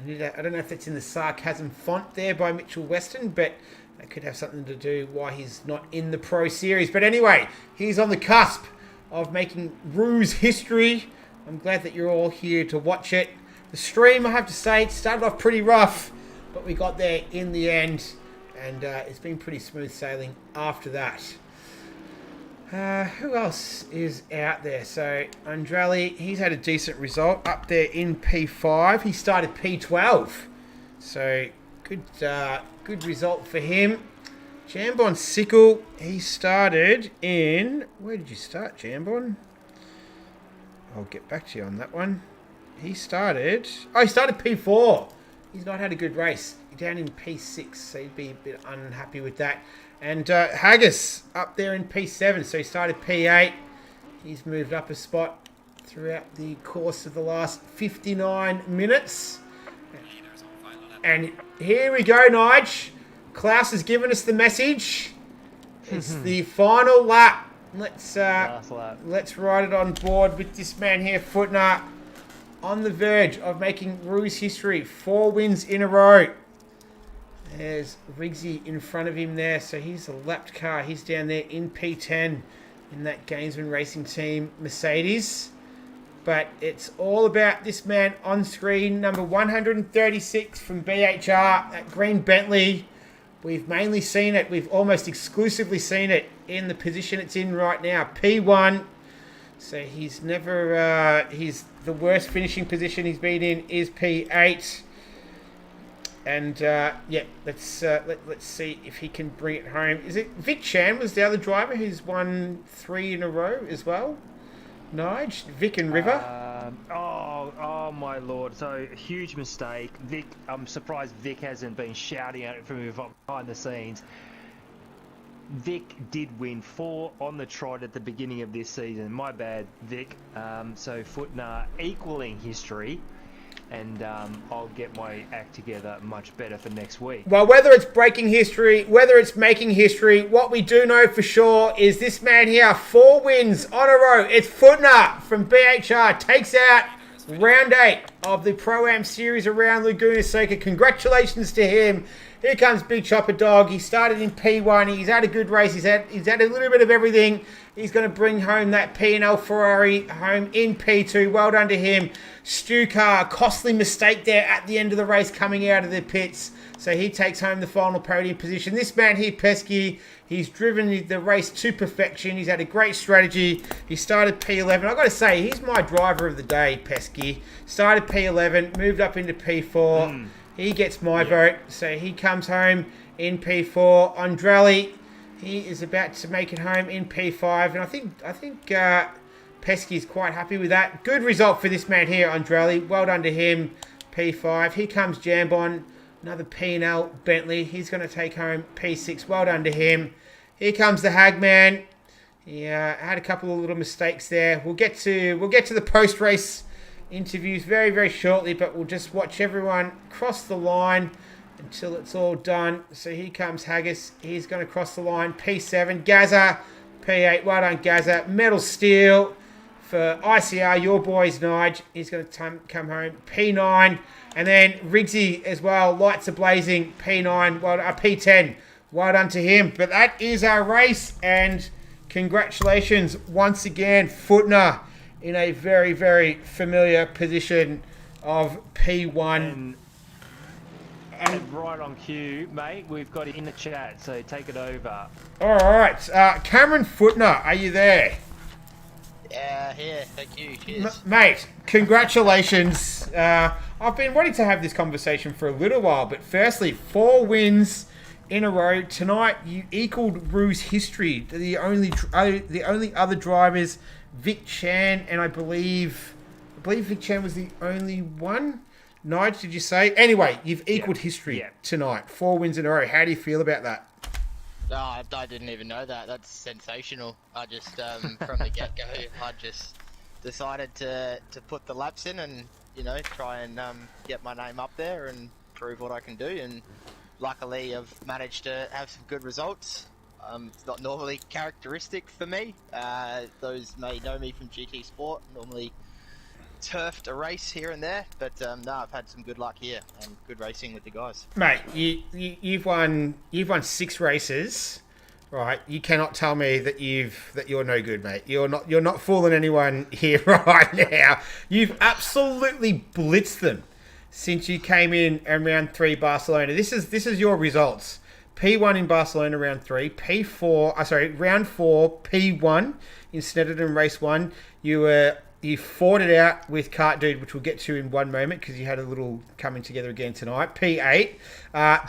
don't know if that's in the sarcasm font there by Mitchell Weston, but that could have something to do why he's not in the Pro Series. But anyway, he's on the cusp of making ROOZ history. I'm glad that you're all here to watch it. The stream, I have to say, it started off pretty rough, but we got there in the end, and it's been pretty smooth sailing after that. Who else is out there? So Andrali, he's had a decent result up there in P5. He started P12, so good result for him. Jambon Sickle, he started in... Where did you start, Jambon? I'll get back to you on that one. He started P4. He's not had a good race. He's down in P6, so he'd be a bit unhappy with that. And Haggis up there in P7, so he started P8. He's moved up a spot throughout the course of the last 59 minutes. And here we go, Nige. Klaus has given us the message. It's the final lap. Let's ride it on board with this man here, Footner, on the verge of making ROOZ history. 4 wins in a row. There's Riggsy in front of him there, so he's a lapped car. He's down there in P10 in that Gainsman Racing Team Mercedes. But it's all about this man on screen, number 136 from BHR, that green Bentley. We've mainly seen it, we've almost exclusively seen it in the position it's in right now, P1. So he's never, the worst finishing position he's been in is P8. And yeah, let's see if he can bring it home. Is it Vic Chan was the other driver who's won 3 in a row as well? Nige, Vic and River. Oh my lord! So huge mistake, Vic. I'm surprised Vic hasn't been shouting at it from behind the scenes. Vic did win 4 on the trot at the beginning of this season. My bad, Vic. So Footner equaling history. And I'll get my act together much better for next week. Well, whether it's breaking history, whether it's making history, what we do know for sure is this man here, 4 wins on a row. It's Footner from BHR, takes out round 8 of the Pro-Am Series around Laguna Seca. Congratulations to him. Here comes Big Chopper Dog. He started in P1. He's had a good race. He's had a little bit of everything. He's going to bring home that P&L Ferrari home in P2. Well done to him. Stu Carr, costly mistake there at the end of the race coming out of the pits. So he takes home the final podium position. This man here, Pesky, he's driven the race to perfection. He's had a great strategy. He started P11. I've got to say, he's my driver of the day, Pesky. Started P11, moved up into P4. He gets my vote. So he comes home in P4. Andrali, he is about to make it home in P5. And I think Pesky's quite happy with that. Good result for this man here, Andrali. Well done to him. P5. Here comes Jambon. Another P&L Bentley. He's going to take home P6. Well done to him. Here comes the Hagman. He had a couple of little mistakes there. We'll get to the post-race interviews very, very shortly, but we'll just watch everyone cross the line until it's all done. So here comes Haggis. He's going to cross the line. P7. Gaza. P8. Well done, Gaza. Metal Steel for ICR. Your boys, Nige. He's going to come home. P9. And then Riggsy as well, lights are blazing, P9, P10, well done to him. But that is our race, and congratulations once again, Footner in a very, very familiar position of P1. And right on cue, mate, we've got it in the chat, so take it over. All right, Cameron Footner, are you there? Yeah, here. Thank you. Cheers. Mate, congratulations. I've been wanting to have this conversation for a little while, but firstly, 4 wins in a row. Tonight, you equaled ROOZ history. The only other drivers, Vic Chan, and I believe Vic Chan was the only one. Nige, did you say? Anyway, you've equaled history tonight. 4 wins in a row. How do you feel about that? No, I didn't even know that. That's sensational. I just, from the get-go, I just decided to put the laps in and, try and get my name up there and prove what I can do. And luckily, I've managed to have some good results. It's not normally characteristic for me. Those may know me from GT Sport. Normally turfed a race here and there, but no, I've had some good luck here and good racing with the guys. Mate, you've won 6 races, right? You cannot tell me that you're no good, mate. You're not fooling anyone here right now. You've absolutely blitzed them since you came in round 3 Barcelona. This is your results. P1 in Barcelona round 3, round 4 P1 in Snetterton race 1. You fought it out with Kart Dude, which we'll get to in one moment because you had a little coming together again tonight. P8.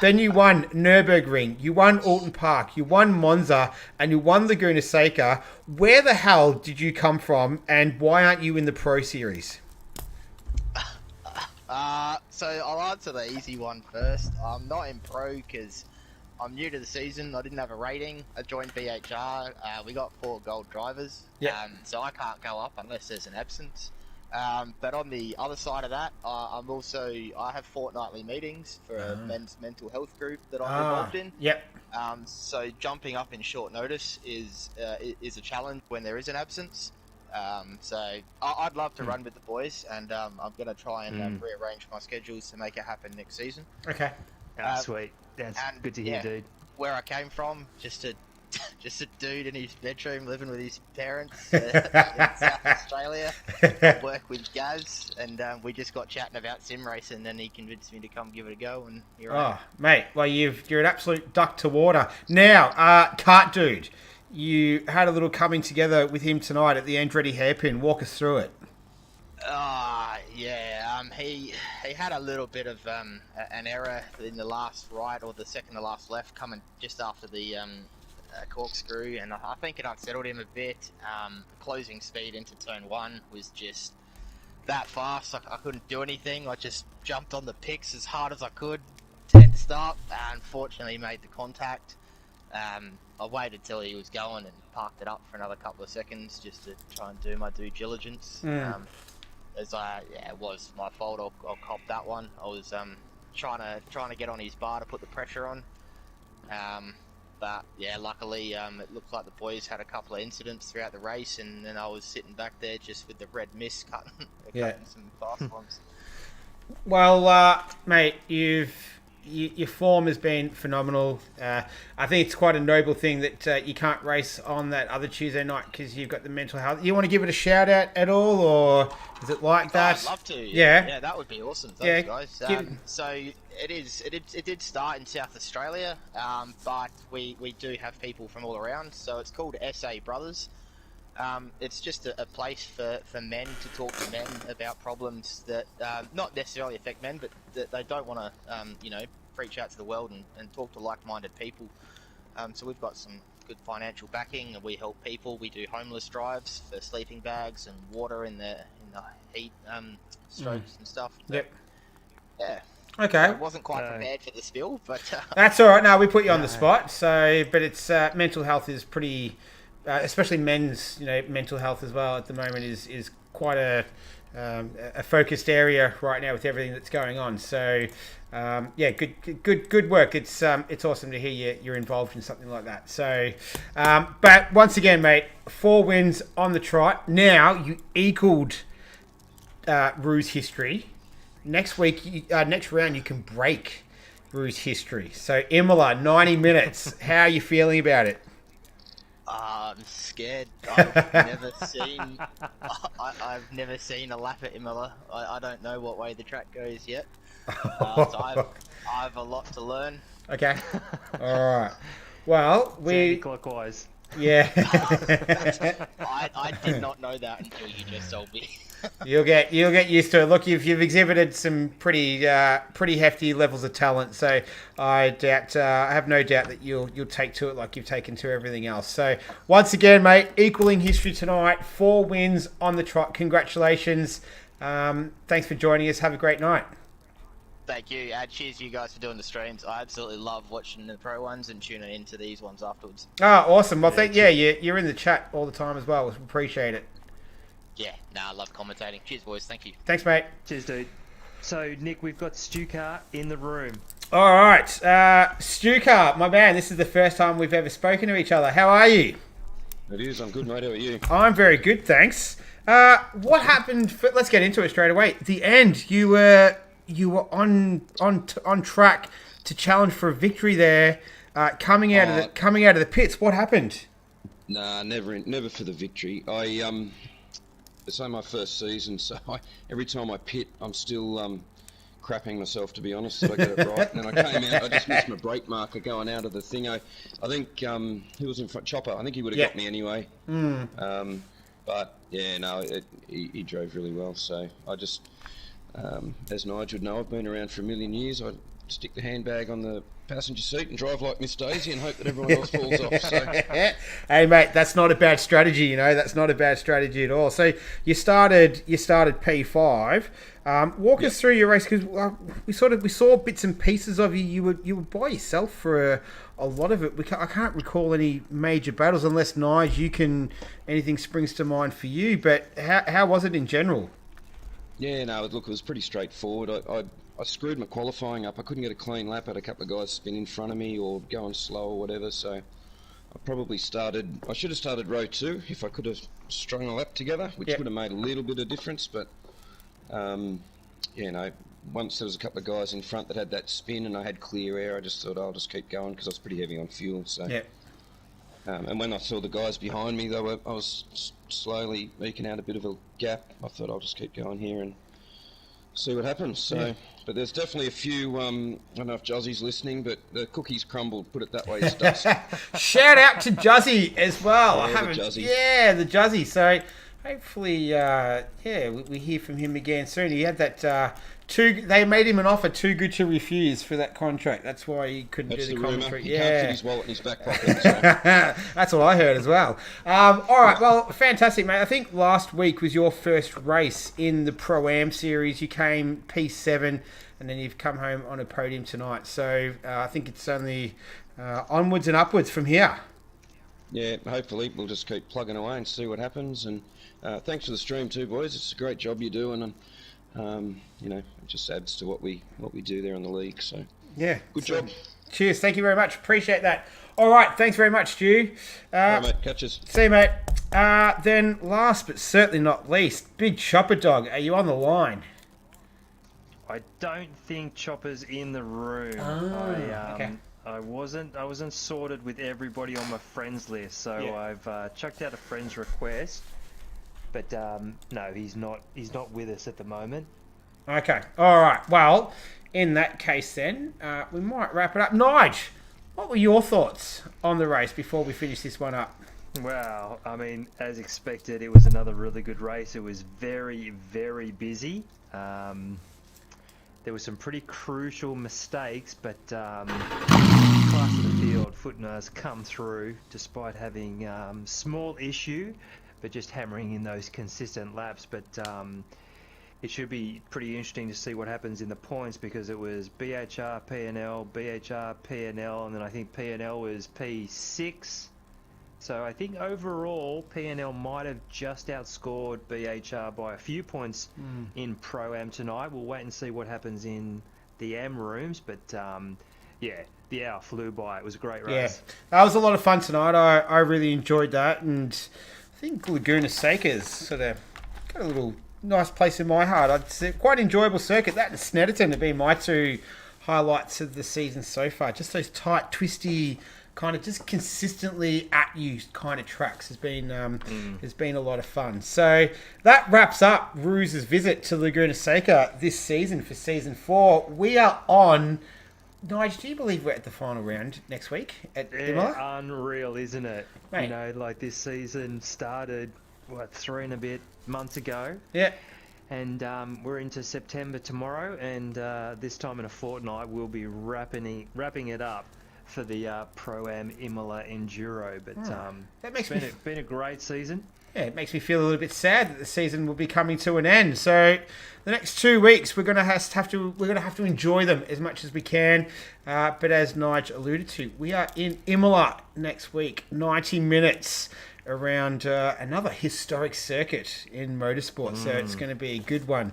Then you won Nürburgring. You won Alton Park. You won Monza. And you won Laguna Seca. Where the hell did you come from? And why aren't you in the Pro Series? So I'll answer the easy one first. I'm not in Pro because I'm new to the season. I didn't have a rating. I joined BHR. We got 4 gold drivers. So I can't go up unless there's an absence. But on the other side of that, I have fortnightly meetings for a men's mental health group that I'm involved in. So jumping up in short notice is a challenge when there is an absence. So I'd love to run with the boys, and I'm going to try and rearrange my schedules to make it happen next season. Okay. Sweet. That's good to hear, dude. Where I came from, just a dude in his bedroom living with his parents in South Australia. I work with Gaz, and we just got chatting about sim racing, and he convinced me to come give it a go, and here I am. Mate, well, you're an absolute duck to water. Now, Kart Dude, you had a little coming together with him tonight at the Andretti hairpin. Walk us through it. He had a little bit of an error in the last right or the second to last left coming just after the corkscrew, and I think it unsettled him a bit. Closing speed into turn 1 was just that fast. I couldn't do anything. I just jumped on the picks as hard as I could, 10 start, and unfortunately made the contact. I waited till he was going and parked it up for another couple of seconds just to try and do my due diligence. It was my fault. I'll cop that one. I was trying to get on his bar to put the pressure on. But yeah, luckily it looked like the boys had a couple of incidents throughout the race, and then I was sitting back there just with the red mist cutting some fast ones. Well, mate, your form has been phenomenal. I think it's quite a noble thing that you can't race on that other Tuesday night because you've got the mental health. You want to give it a shout out at all, or is it like that? I'd love to. Yeah. Yeah, that would be awesome. Yeah, Thanks, guys. So it did start in South Australia, but we do have people from all around. So it's called SA Brothers. It's just a place for men to talk to men about problems that not necessarily affect men, but that they don't want to, reach out to the world and talk to like-minded people. So we've got some good financial backing, and we help people. We do homeless drives for sleeping bags and water in the heat strokes and stuff. Yep. Yeah. Okay. I wasn't quite prepared for the spill, but That's all right. No, we put you on the spot. So, but it's mental health is pretty. Especially men's, mental health as well at the moment is quite a focused area right now with everything that's going on. So, good work. It's awesome to hear you're involved in something like that. So, but once again, mate, 4 wins on the trot. Now you equaled ROOZ history. Next week, next round, you can break ROOZ history. So, Imola, 90 minutes. How are you feeling about it? I'm scared. I've never seen a lap at Imola. I don't know what way the track goes yet. So I have a lot to learn. Okay. All right. Well, Clockwise. Yeah. I did not know that until you just told me. You'll get used to it. Look, you've exhibited some pretty hefty levels of talent, so I have no doubt that you'll take to it like you've taken to everything else. So once again, mate, equaling history tonight, 4 wins on the trot. Congratulations. Thanks for joining us. Have a great night. Thank you. Cheers you guys for doing the streams. I absolutely love watching the pro ones and tuning into these ones afterwards. Oh, awesome. Well, you're in the chat all the time as well. We appreciate it. Yeah, I love commentating. Cheers, boys. Thank you. Thanks, mate. Cheers, dude. So, Nick, we've got Stucar in the room. All right. Stucar, my man, this is the first time we've ever spoken to each other. How are you? It is. I'm good, mate. How are you? I'm very good, thanks. What happened? Let's get into it straight away. The end. You were on track to challenge for a victory there, coming out of the pits. What happened? Nah, never for the victory. It's only my first season, so every time I pit, I'm still crapping myself, to be honest, that I get it right. And then I came out, I just missed my brake marker going out of the thing. I think he was in front, Chopper. I think he would have got me anyway. But yeah, no, he drove really well. So I just, as Nigel would know, I've been around for a million years. I stick the handbag on the passenger seat and drive like Miss Daisy and hope that everyone else falls off. So. Hey mate, that's not a bad strategy. That's not a bad strategy at all. So you started P5. Walk us through your race, because we saw bits and pieces of you. You were by yourself for a lot of it. I can't recall any major battles unless Nige, anything springs to mind for you. But how was it in general? Yeah, no, look, it was pretty straightforward. I screwed my qualifying up. I couldn't get a clean lap. I had a couple of guys spin in front of me or going slow or whatever, so I should have started row 2 if I could have strung a lap together, which would have made a little bit of difference, but once there was a couple of guys in front that had that spin and I had clear air, I just thought I'll just keep going because I was pretty heavy on fuel. So and when I saw the guys behind me, I was slowly eking out a bit of a gap. I thought I'll just keep going here and see what happens. So, but there's definitely a few. I don't know if Juzzy's listening, but the cookies crumbled. Put it that way, it's dust. Shout out to Juzzy as well. Yeah, the Juzzy. Yeah, the Juzzy. So hopefully, we hear from him again soon. He had that. They made him an offer too good to refuse for that contract. That's why he couldn't do the commentary. He can't fit his wallet in his back pocket. So. That's what I heard as well. All right, well, fantastic, mate. I think last week was your first race in the ProAm series. You came P7, and then you've come home on a podium tonight. So I think it's only onwards and upwards from here. Yeah, hopefully we'll just keep plugging away and see what happens. And thanks for the stream too, boys. It's a great job you're doing, and it just adds to what we do there in the league. So yeah, good job. Cheers, thank you very much. Appreciate that. All right, thanks very much, Stu. All right, mate. Catch us. See you, mate. Then last but certainly not least, Big Chopper Dog. Are you on the line? I don't think Chopper's in the room. Okay. I wasn't sorted with everybody on my friends list, so Yeah. I've chucked out a friend's request. But no, he's not with us at the moment. Okay. All right. Well, in that case, then we might wrap it up. Nige, what were your thoughts on the race before we finish this one up? Wow, I mean, as expected, it was another really good race. It was very, very busy. There were some pretty crucial mistakes, but class of the field, Footno's come through despite having small issue, but just hammering in those consistent laps. But it should be pretty interesting to see what happens in the points, because it was BHR, PNL, BHR, PNL, and then I think PNL was P6. So I think overall PNL might have just outscored BHR by a few points in ProAm tonight. We'll wait and see what happens in the AM rooms, but yeah, the hour flew by. It was a great race. Yeah, that was a lot of fun tonight. I really enjoyed that, and I think Laguna Seca's sort of got a little nice place in my heart. I'd say quite enjoyable circuit. That and Snetterton have been my two highlights of the season so far. Just those tight, twisty, kind of just consistently at you kind of tracks has been a lot of fun. So that wraps up ROOZ's visit to Laguna Seca this season for season 4. We are on. Nige, do you believe we're at the final round next week at Imola? Yeah, unreal, isn't it? Mate. You know, like this season started 3 and a bit months ago. Yeah. And we're into September tomorrow, and this time in a fortnight we'll be wrapping it up for the ProAm Imola Enduro. But That makes it's been a great season. Yeah, it makes me feel a little bit sad that the season will be coming to an end. So the next 2 weeks we're gonna have to enjoy them as much as we can. But as Nige alluded to, we are in Imola next week, 90 minutes around another historic circuit in motorsport. So it's going to be a good one.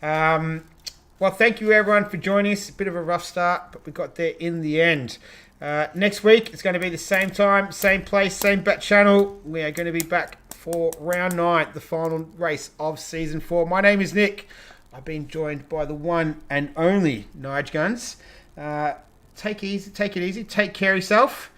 Well, thank you everyone for joining us. A bit of a rough start, but we got there in the end. Next week it's going to be the same time, same place, same bat channel. We are going to be back for round 9, the final race of season 4. My name is Nick. I've been joined by the one and only Nige Guns. Take it easy, take care of yourself,